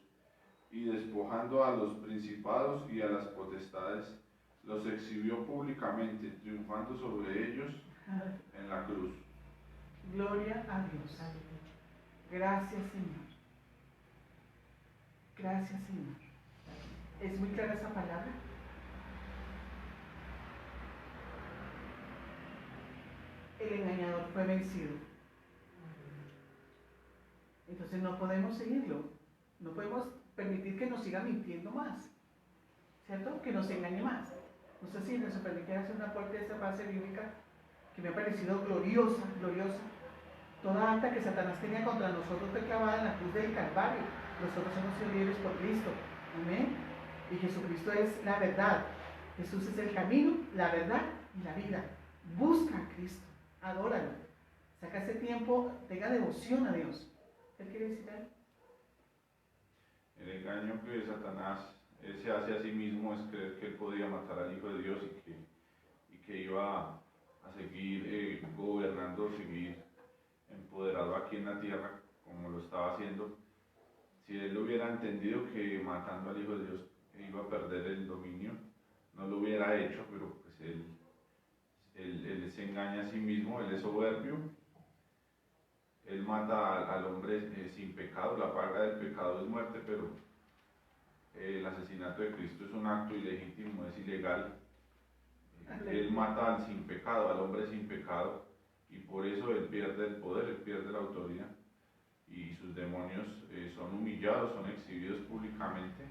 y despojando a los principados y a las potestades, los exhibió públicamente, triunfando sobre ellos en la cruz. Gloria a Dios. Gracias, Señor. Gracias, Señor. ¿Es muy clara esa palabra? El engañador fue vencido. Entonces no podemos seguirlo. No podemos permitir que nos siga mintiendo más. ¿cierto? Que nos engañe más. No sé si me sorprende hacer una parte de esa base bíblica que me ha parecido gloriosa, gloriosa. Toda alta que Satanás tenía contra nosotros fue clavada en la cruz del Calvario. Nosotros hemos sido libres por Cristo. Amén. Y Jesucristo es la verdad. Jesús es el camino, la verdad y la vida. Busca a Cristo, adóralo. Saca ese tiempo, tenga devoción a Dios. ¿Qué quiere decir ahí? El engaño que Satanás se hace a sí mismo es creer que él podía matar al Hijo de Dios y que iba a seguir gobernando, seguir empoderado aquí en la tierra, como lo estaba haciendo. Si él hubiera entendido que matando al Hijo de Dios iba a perder el dominio, no lo hubiera hecho, pero pues él se engaña a sí mismo, él es soberbio, él mata al hombre sin pecado, la paga del pecado es muerte, pero el asesinato de Cristo es un acto ilegítimo, es ilegal. Él mata al sin pecado, al hombre sin pecado, y por eso él pierde el poder, él pierde la autoridad, y sus demonios son humillados, son exhibidos públicamente,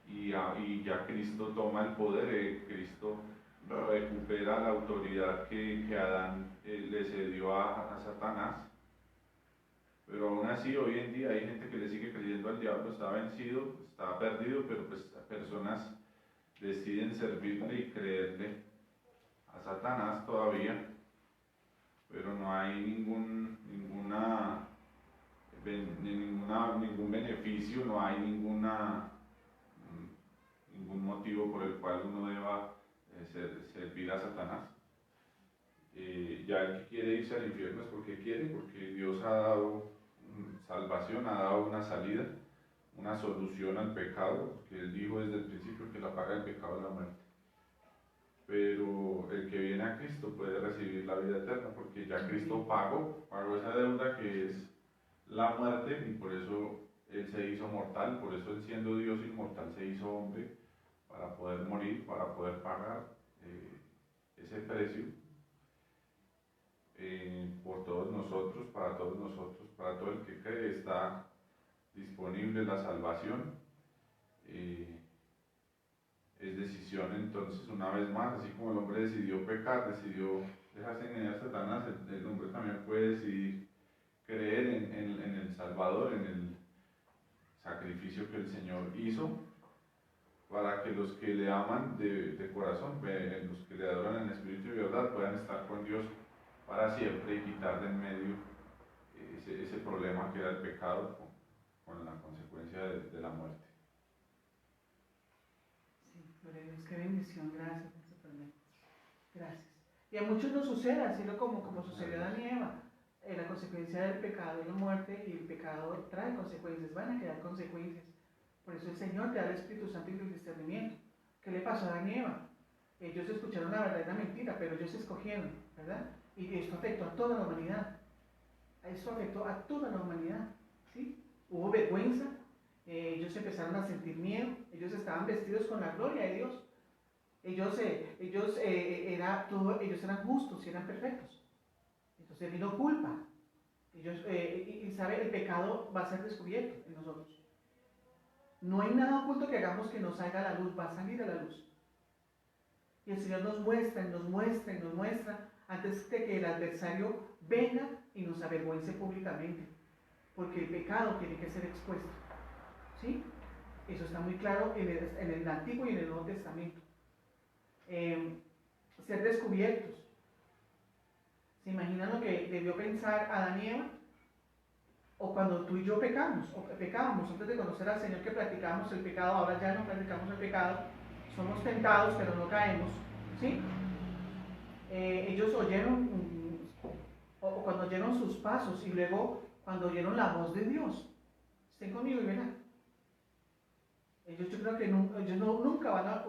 y ya Cristo toma el poder, Cristo recupera la autoridad que Adán le cedió a Satanás. Pero aún así, hoy en día hay gente que le sigue creyendo al diablo, está vencido, está perdido, pero pues personas deciden servirle y creerle a Satanás todavía, pero no hay ningún beneficio, no hay ningún motivo por el cual uno deba servir a Satanás. Ya el que quiere irse al infierno es porque quiere, porque Dios ha dado salvación, ha dado una salida, una solución al pecado, que Él dijo desde el principio que la paga del pecado es la muerte. Pero el que viene a Cristo puede recibir la vida eterna, porque ya Cristo pagó esa deuda que es la muerte, y por eso Él se hizo mortal, por eso Él, siendo Dios inmortal, se hizo hombre para poder morir, para poder pagar ese precio por todos nosotros, para todo el que cree. Está disponible la salvación. Es decisión, entonces, una vez más, así como el hombre decidió pecar, decidió dejarse engañar a Satanás, el hombre también puede decidir creer en el Salvador, en el sacrificio que el Señor hizo, para que los que le aman de corazón, los que le adoran en espíritu y verdad, puedan estar con Dios para siempre y quitar de en medio ese problema que era el pecado con la consecuencia de la muerte. Sí, gloria a Dios, qué bendición, gracias, gracias. Y a muchos nos sucede, así como sucedió a Adán y Eva. La consecuencia del pecado es la muerte, y el pecado trae consecuencias, van a quedar consecuencias. Por eso el Señor te da el Espíritu Santo y el discernimiento. ¿Qué le pasó a Adán y Eva? Ellos escucharon la verdad y la mentira, pero ellos escogieron, ¿verdad? Y esto afectó a toda la humanidad. Esto afectó a toda la humanidad, ¿sí? Hubo vergüenza, ellos empezaron a sentir miedo, ellos estaban vestidos con la gloria de Dios. Ellos eran justos y eran perfectos. Entonces vino culpa. Y sabe, el pecado va a ser descubierto en nosotros. No hay nada oculto que hagamos que no salga a la luz, va a salir a la luz. Y el Señor nos muestra, y nos muestra, y nos muestra, antes de que el adversario venga y nos avergüence públicamente. Porque el pecado tiene que ser expuesto. ¿Sí? Eso está muy claro en el Antiguo y en el Nuevo Testamento. Ser descubiertos. ¿Se imaginan lo que debió pensar Adán y Eva? O cuando tú y yo pecábamos antes de conocer al Señor, que practicábamos el pecado, ahora ya no practicamos el pecado, somos tentados pero no caemos, ¿sí? Ellos oyeron, o cuando oyeron sus pasos, y luego cuando oyeron la voz de Dios. Estén conmigo y verán. Yo creo que ellos nunca van a,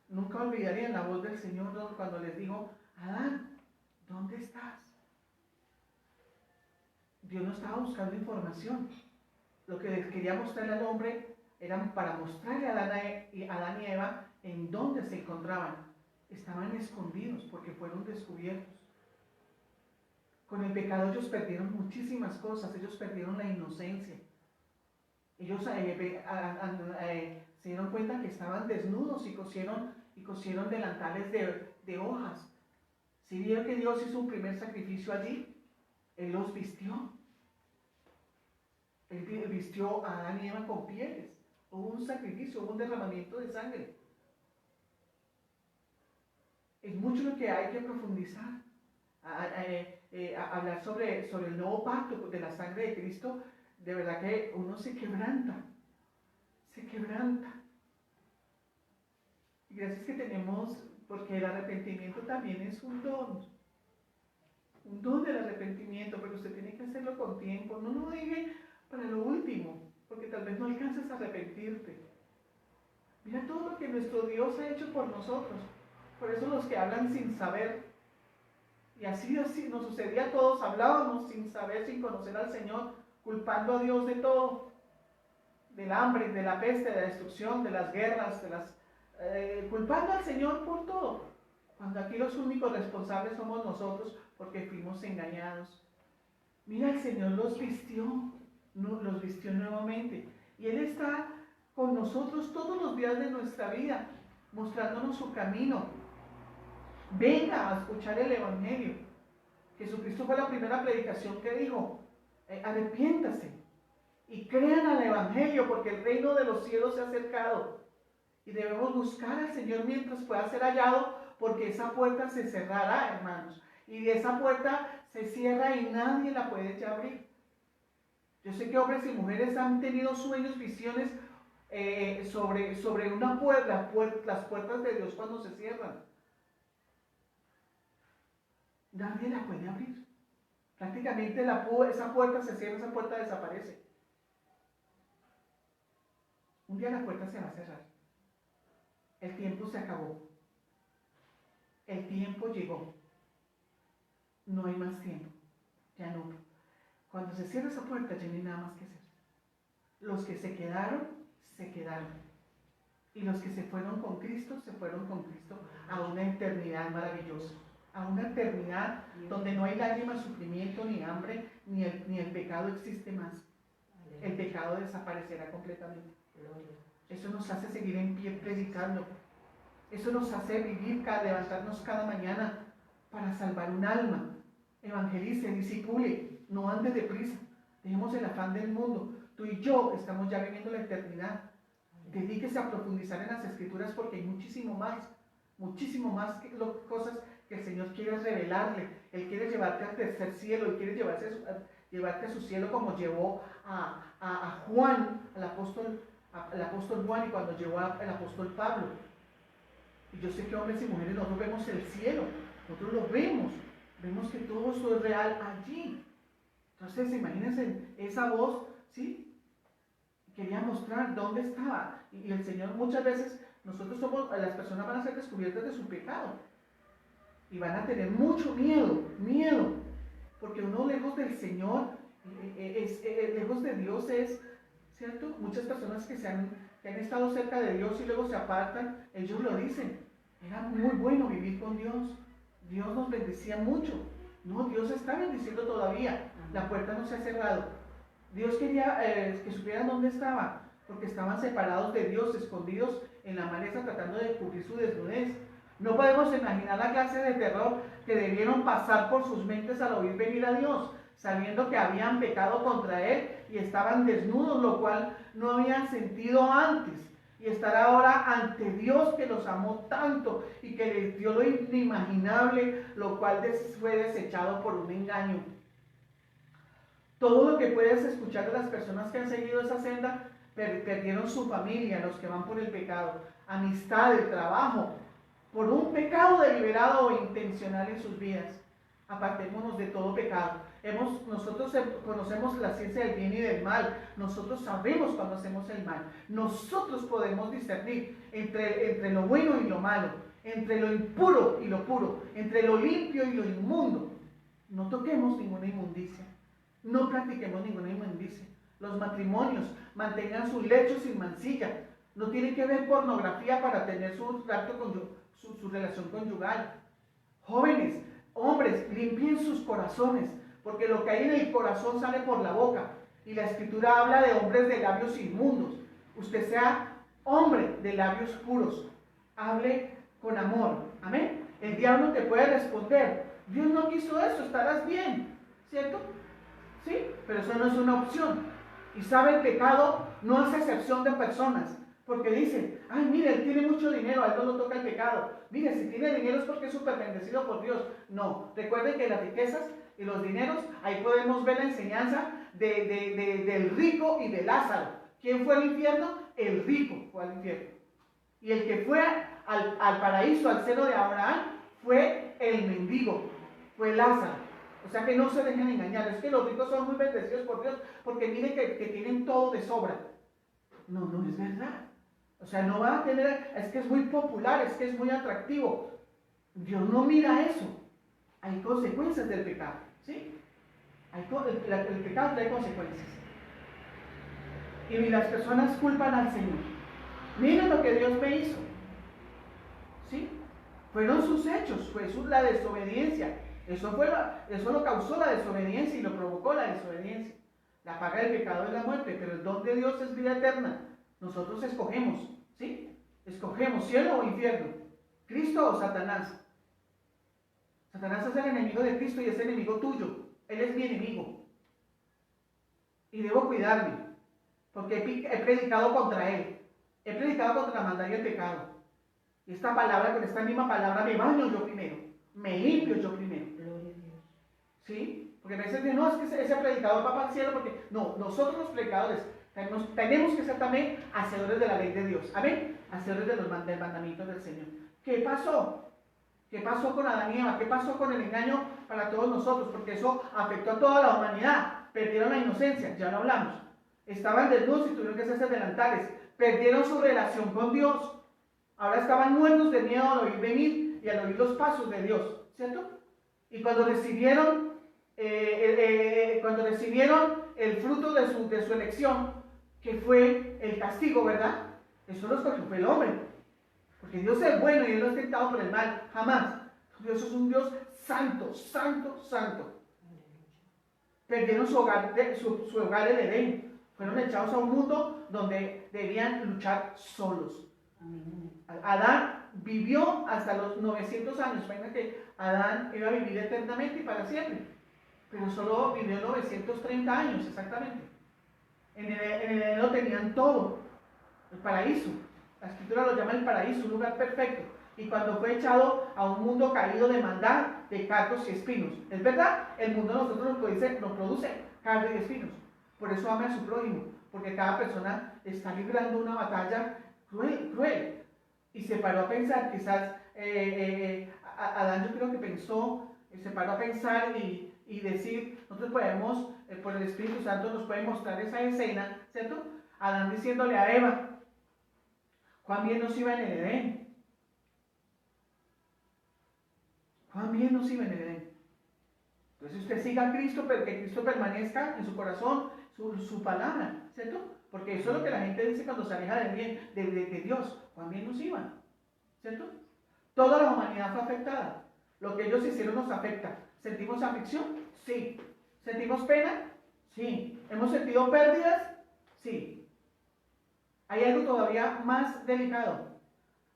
nunca olvidarían la voz del Señor cuando les dijo: Adán, ¿dónde estás? Dios no estaba buscando información. Lo que les quería mostrarle al hombre era para mostrarle a Adán y Eva en dónde se encontraban. Estaban escondidos porque fueron descubiertos. Con el pecado ellos perdieron muchísimas cosas. Ellos perdieron la inocencia. Ellos se dieron cuenta que estaban desnudos y cosieron delantales de hojas. Si vieron que Dios hizo un primer sacrificio allí, Él los vistió. Él vistió a Adán y Eva con pieles. Hubo un sacrificio, hubo un derramamiento de sangre. Es mucho lo que hay que profundizar. Hablar sobre el nuevo pacto de la sangre de Cristo, de verdad que uno se quebranta. Se quebranta. Y gracias que tenemos, porque el arrepentimiento también es un don. Un don del arrepentimiento, pero usted tiene que hacerlo con tiempo. No lo deje para lo último, porque tal vez no alcances a arrepentirte. Mira todo lo que nuestro Dios ha hecho por nosotros. Por eso los que hablan sin saber, y así nos sucedía a todos, hablábamos sin saber, sin conocer al Señor, culpando a Dios de todo, del hambre, de la peste, de la destrucción, de las guerras, culpando al Señor por todo, cuando aquí los únicos responsables somos nosotros, porque fuimos engañados. Mira, el Señor los vistió nuevamente, y Él está con nosotros todos los días de nuestra vida, mostrándonos su camino. Venga a escuchar el Evangelio. Jesucristo fue la primera predicación que dijo, arrepiéntase y crean al Evangelio, porque el reino de los cielos se ha acercado. Y debemos buscar al Señor mientras pueda ser hallado, porque esa puerta se cerrará, hermanos. Y de esa puerta se cierra y nadie la puede ya abrir. Yo sé que hombres y mujeres han tenido sueños, visiones sobre una puerta, las puertas de Dios cuando se cierran. Nadie la puede abrir. Prácticamente esa puerta se cierra, esa puerta desaparece. Un día la puerta se va a cerrar. El tiempo se acabó. El tiempo llegó. No hay más tiempo. Ya no. Cuando se cierra esa puerta ya no hay nada más que hacer. Los que se quedaron, se quedaron. Y los que se fueron con Cristo a una eternidad maravillosa. A una eternidad donde no hay lágrimas, sufrimiento, ni hambre, ni el pecado existe más. El pecado desaparecerá completamente. Eso nos hace seguir en pie predicando. Eso nos hace vivir, levantarnos cada mañana para salvar un alma. Evangelice, disipule, no andes deprisa. Dejemos el afán del mundo. Tú y yo estamos ya viviendo la eternidad. Dedíquese a profundizar en las Escrituras, porque hay muchísimo más cosas que el Señor quiere revelarle. Él quiere llevarte al tercer cielo, Él quiere llevarte a su cielo, como llevó a Juan, al apóstol Juan, y cuando llevó al apóstol Pablo. Y yo sé que hombres y mujeres nosotros vemos el cielo, nosotros lo vemos que todo esto es real allí. Entonces imagínense esa voz, ¿sí? Quería mostrar dónde estaba. Y el Señor, muchas veces las personas van a ser descubiertas de su pecado y van a tener mucho miedo, porque uno lejos del Señor, lejos de Dios es, ¿cierto? Muchas personas que han estado cerca de Dios y luego se apartan, ellos lo dicen, era muy bueno vivir con Dios, Dios nos bendecía mucho. No, Dios está bendiciendo todavía, la puerta no se ha cerrado. Dios quería que supieran dónde estaba, porque estaban separados de Dios, escondidos en la maleza, tratando de cubrir su desnudez. No podemos imaginar la clase de terror que debieron pasar por sus mentes al oír venir a Dios, sabiendo que habían pecado contra Él y estaban desnudos, lo cual no habían sentido antes. Y estar ahora ante Dios, que los amó tanto y que les dio lo inimaginable, lo cual fue desechado por un engaño. Todo lo que puedes escuchar de las personas que han seguido esa senda, perdieron su familia, los que van por el pecado, amistad, el trabajo, por un pecado deliberado o intencional en sus vidas. Apartémonos de todo pecado. Nosotros conocemos la ciencia del bien y del mal. Nosotros sabemos cuando hacemos el mal. Nosotros podemos discernir entre lo bueno y lo malo, entre lo impuro y lo puro, entre lo limpio y lo inmundo. No toquemos ninguna inmundicia. No practiquemos ninguna inmundicia. Los matrimonios mantengan su lecho sin mancilla. No tienen que ver pornografía para tener su relación conyugal. Jóvenes, hombres, limpien sus corazones, porque lo que hay en el corazón sale por la boca. Y la escritura habla de hombres de labios inmundos. Usted sea hombre de labios puros. Hable con amor. Amén. El diablo te puede responder: Dios no quiso eso, estarás bien. ¿Cierto? ¿Sí? Pero eso no es una opción. Y sabe, el pecado no hace excepción de personas. Porque dicen: ay, mire, él tiene mucho dinero, a él no lo toca el pecado. Mire, si tiene dinero es porque es súper bendecido por Dios. No, recuerden que las riquezas y los dineros, ahí podemos ver la enseñanza del rico y de Lázaro. ¿Quién fue al infierno? El rico fue al infierno. Y el que fue al paraíso, al seno de Abraham, fue el mendigo, fue Lázaro. O sea que no se dejen engañar. Es que los ricos son muy bendecidos por Dios porque miren que tienen todo de sobra. No, no es verdad. O sea, no va a tener, es que es muy popular, es que es muy atractivo. Dios no mira eso. Hay consecuencias del pecado, ¿sí? El pecado trae consecuencias. Y las personas culpan al Señor. Miren lo que Dios me hizo, ¿sí? Fueron sus hechos, fue la desobediencia. Eso lo causó la desobediencia y lo provocó la desobediencia. La paga del pecado es la muerte, pero el don de Dios es vida eterna. Nosotros escogemos, ¿sí? Escogemos cielo o infierno, Cristo o Satanás. Satanás es el enemigo de Cristo y es enemigo tuyo. Él es mi enemigo. Y debo cuidarme, porque he predicado contra él. He predicado contra la maldad y el pecado. Y esta palabra, con esta misma palabra, me baño yo primero. Me limpio yo primero. ¿Sí? Porque a veces no, es que ese predicador va para el cielo, porque no, nosotros los predicadores tenemos que ser también hacedores de la ley de Dios. Amén. Hacedores del mandamiento del Señor. ¿Qué pasó? ¿Qué pasó con Adán y Eva? ¿Qué pasó con el engaño para todos nosotros? Porque eso afectó a toda la humanidad. Perdieron la inocencia, ya lo hablamos. Estaban desnudos y tuvieron que hacerse delantales. Perdieron su relación con Dios. Ahora estaban muertos de miedo al oír venir y al oír los pasos de Dios, ¿cierto? Y cuando recibieron el fruto de su elección, que fue el castigo, ¿verdad? Eso lo escogió fue el hombre. Porque Dios es bueno y Él no es tentado por el mal, jamás. Dios es un Dios santo, santo, santo. Perdieron su hogar, su hogar el Edén. Fueron echados a un mundo donde debían luchar solos. Adán vivió hasta los 900 años. Imagina que Adán iba a vivir eternamente y para siempre. Pero solo vivió 930 años exactamente. En el Edén lo tenían todo. El paraíso. La escritura lo llama el paraíso, un lugar perfecto. Y cuando fue echado a un mundo caído de maldad, de cardos y espinos. Es verdad, el mundo nosotros nos produce cardos y espinos. Por eso ame a su prójimo. Porque cada persona está librando una batalla cruel. Y se paró a pensar, quizás Adán yo creo que pensó, se paró a pensar y decir, nosotros podemos, por el Espíritu Santo nos puede mostrar esa escena, ¿cierto? Adán diciéndole a Eva, cuán bien nos iba en el Edén. Cuán bien nos iba en el Edén. Entonces usted siga a Cristo, pero que Cristo permanezca en su corazón, su palabra, ¿cierto? Porque eso es lo que la gente dice cuando se aleja de Dios. Cuán bien nos iba, ¿cierto? Toda la humanidad fue afectada. Lo que ellos hicieron nos afecta. ¿Sentimos aflicción? Sí. ¿Sentimos pena? Sí. ¿Hemos sentido pérdidas? Sí. Hay algo todavía más delicado.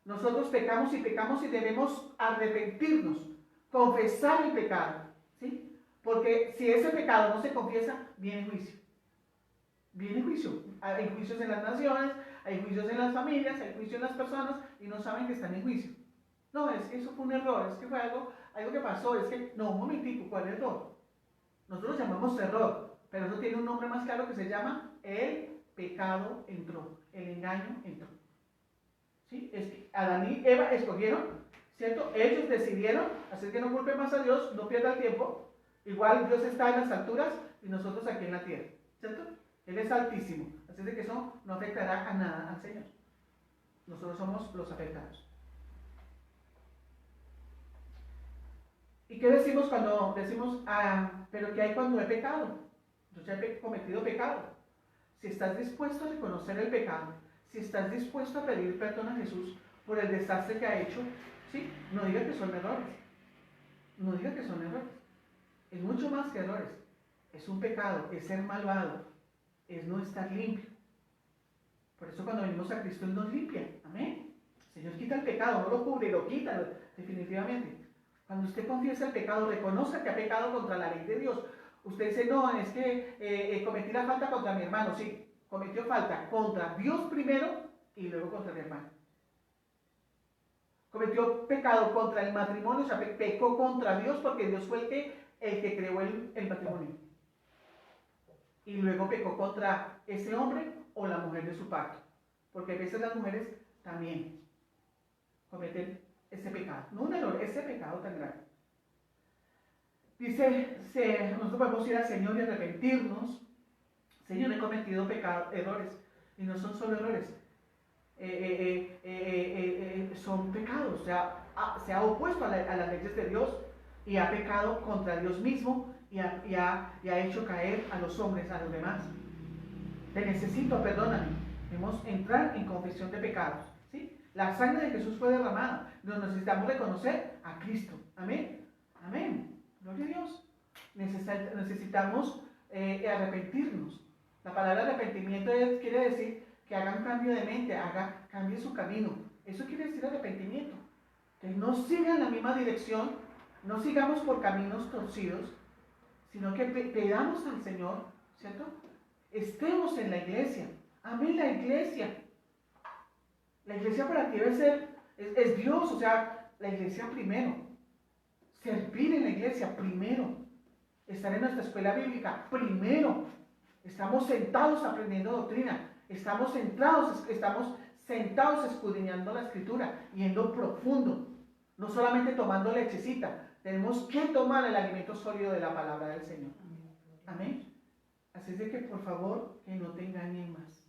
Nosotros pecamos y debemos arrepentirnos, confesar el pecado, ¿sí? Porque si ese pecado no se confiesa, viene juicio. Viene juicio. Hay juicios en las naciones, hay juicios en las familias, hay juicios en las personas y no saben que están en juicio. No, es que eso fue un error, es que fue algo que pasó, es que, no, un momentico, ¿cuál error? Nosotros lo llamamos error, pero eso tiene un nombre más claro que se llama el pecado entró, el engaño entró. ¿Sí? Es que Adán y Eva escogieron, ¿cierto? Ellos decidieron, así que no culpen más a Dios, no pierda el tiempo. Igual Dios está en las alturas y nosotros aquí en la tierra, ¿cierto? Él es altísimo, así de que eso no afectará a nada al Señor. Nosotros somos los afectados. ¿Y qué decimos cuando decimos, pero qué hay cuando he pecado? Yo ya he cometido pecado. Si estás dispuesto a reconocer el pecado, si estás dispuesto a pedir perdón a Jesús por el desastre que ha hecho, ¿sí? No diga que son errores. No diga que son errores. Es mucho más que errores. Es un pecado, es ser malvado. es no estar limpio. Por eso cuando venimos a Cristo, Él nos limpia. Amén. El Señor quita el pecado, no lo cubre, lo quita definitivamente. Cuando usted confiesa el pecado, reconoce que ha pecado contra la ley de Dios. Usted dice, no, es que cometí la falta contra mi hermano. Sí, cometió falta contra Dios primero y luego contra mi hermano. Cometió pecado contra el matrimonio, o sea, pecó contra Dios porque Dios fue el que creó el matrimonio. Y luego pecó contra ese hombre o la mujer de su pacto. Porque a veces las mujeres también cometen ese pecado. No un error, ese pecado tan grave. Dice, nosotros podemos ir al Señor y arrepentirnos. Señor, he cometido errores. Y no son solo errores. Son pecados. O sea, se ha opuesto a las leyes de Dios y ha pecado contra Dios mismo y ha hecho caer a los hombres, a los demás. Te necesito, perdóname. Debemos entrar en confesión de pecados. ¿Sí? La sangre de Jesús fue derramada. Nos necesitamos reconocer a Cristo. Amén. Amén. Gloria a Dios. Necesitamos arrepentirnos. La palabra arrepentimiento quiere decir que haga un cambio de mente, cambie su camino. Eso quiere decir arrepentimiento. Que no sigan la misma dirección, no sigamos por caminos torcidos, sino que pedamos al Señor, ¿cierto? Estemos en la iglesia. Amén, la iglesia. La iglesia para ti debe ser, es Dios, o sea, la iglesia primero. Servir en la iglesia primero. Estar en nuestra escuela bíblica primero. Estamos sentados aprendiendo doctrina. Estamos sentados escudriñando la escritura y en lo profundo. No solamente tomando lechecita. Tenemos que tomar el alimento sólido de la palabra del Señor. Amén. Así es de que por favor que no te engañen más.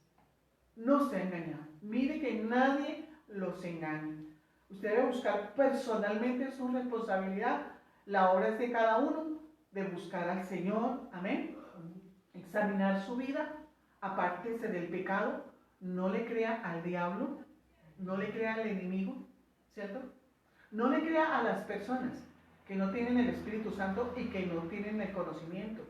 No se engañado. Mire que nadie los engañe. Usted debe buscar personalmente su responsabilidad. La obra es de cada uno de buscar al Señor. Amén. Examinar su vida. Apártese del pecado. No le crea al diablo. No le crea al enemigo. ¿Cierto? No le crea a las personas que no tienen el Espíritu Santo y que no tienen el conocimiento.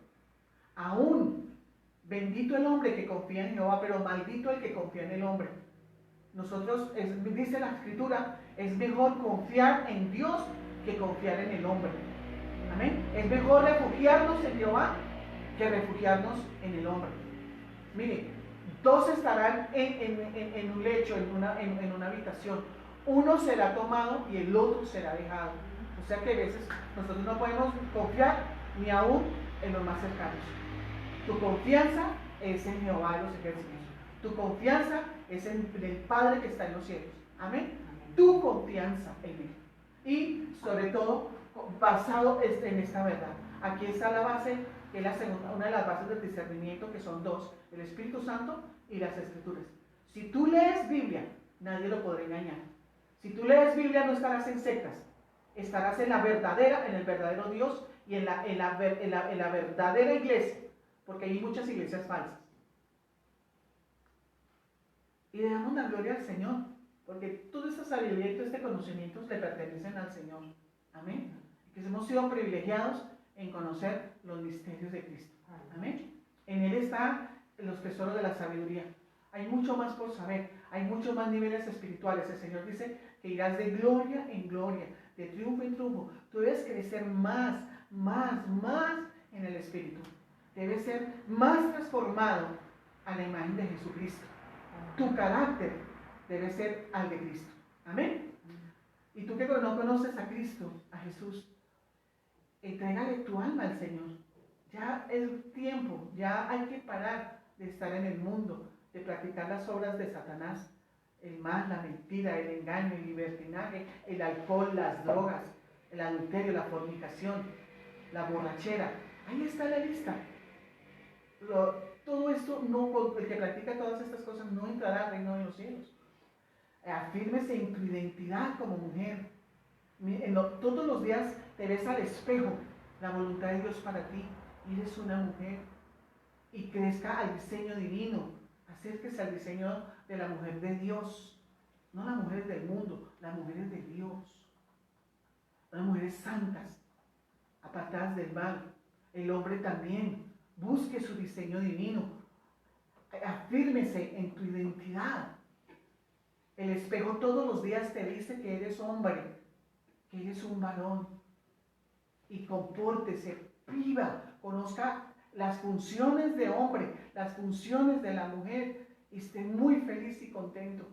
Aún, bendito el hombre que confía en Jehová, pero maldito el que confía en el hombre. Nosotros, dice la Escritura, es mejor confiar en Dios que confiar en el hombre. Amén. Es mejor refugiarnos en Jehová que refugiarnos en el hombre. Mire, dos estarán en un lecho, en una habitación. Uno será tomado y el otro será dejado. O sea que a veces nosotros no podemos confiar ni aún en los más cercanos. Tu confianza es en Jehová de los ejércitos. Tu confianza es en el Padre que está en los cielos. Amén. Tu confianza en Él. Y sobre todo, basado en esta verdad. Aquí está la base, que es una de las bases del discernimiento, que son dos: el Espíritu Santo y las Escrituras. Si tú lees Biblia, nadie lo podrá engañar. Si tú lees Biblia, no estarás en sectas. Estarás en el verdadero Dios y en la verdadera iglesia. Porque hay muchas iglesias falsas. Y le damos la gloria al Señor, porque toda esta sabiduría y todo este conocimiento le pertenecen al Señor. Amén. Que hemos sido privilegiados en conocer los misterios de Cristo. Amén. En Él están los tesoros de la sabiduría. Hay mucho más por saber, hay muchos más niveles espirituales. El Señor dice que irás de gloria en gloria, de triunfo en triunfo. Tú debes crecer más en el Espíritu. Debes ser más transformado a la imagen de Jesucristo. Tu carácter debe ser al de Cristo. Amén. Y tú que no conoces a Cristo, a Jesús, entrégale tu alma al Señor. Ya es tiempo, ya hay que parar de estar en el mundo, de practicar las obras de Satanás, el mal, la mentira, el engaño, el libertinaje, el alcohol, las drogas, el adulterio, la fornicación, la borrachera. Ahí está la lista. Todo esto, el que practica todas estas cosas no entrará al reino de los cielos. Afírmese en tu identidad como mujer. Todos los días te ves al espejo la voluntad de Dios para ti. Eres una mujer y crezca al diseño divino. Acérquese al diseño de la mujer de Dios. No las mujeres del mundo, las mujeres de Dios. Las mujeres santas, apartadas del mal. El hombre también. Busque su diseño divino. Afírmese en tu identidad. El espejo todos los días te dice que eres hombre, que eres un varón. Y compórtese, viva, conozca las funciones de hombre, las funciones de la mujer, y esté muy feliz y contento,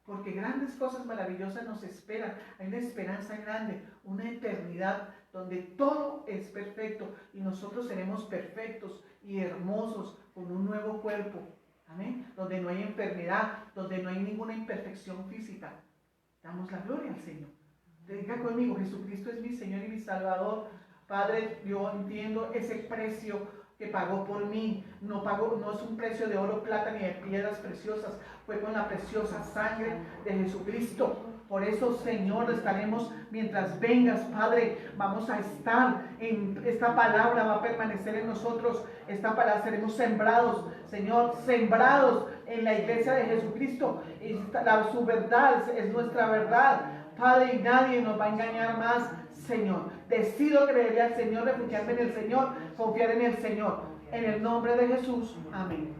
porque grandes cosas maravillosas nos esperan. Hay una esperanza grande, una eternidad donde todo es perfecto y nosotros seremos perfectos y hermosos con un nuevo cuerpo. Amén. Donde no hay enfermedad, donde no hay ninguna imperfección física. Damos la gloria al Señor. Diga conmigo: Jesucristo es mi Señor y mi Salvador. Padre, yo entiendo ese precio que pagó por mí. No es un precio de oro, plata ni de piedras preciosas. Fue con la preciosa sangre de Jesucristo. Por eso, Señor, estaremos mientras vengas, Padre. Vamos a estar en esta palabra, va a permanecer en nosotros. Esta palabra, seremos sembrados, Señor, sembrados en la iglesia de Jesucristo. Su verdad es nuestra verdad, Padre, y nadie nos va a engañar más, Señor. Decido creerle al Señor, refugiarme en el Señor, confiar en el Señor. En el nombre de Jesús, amén.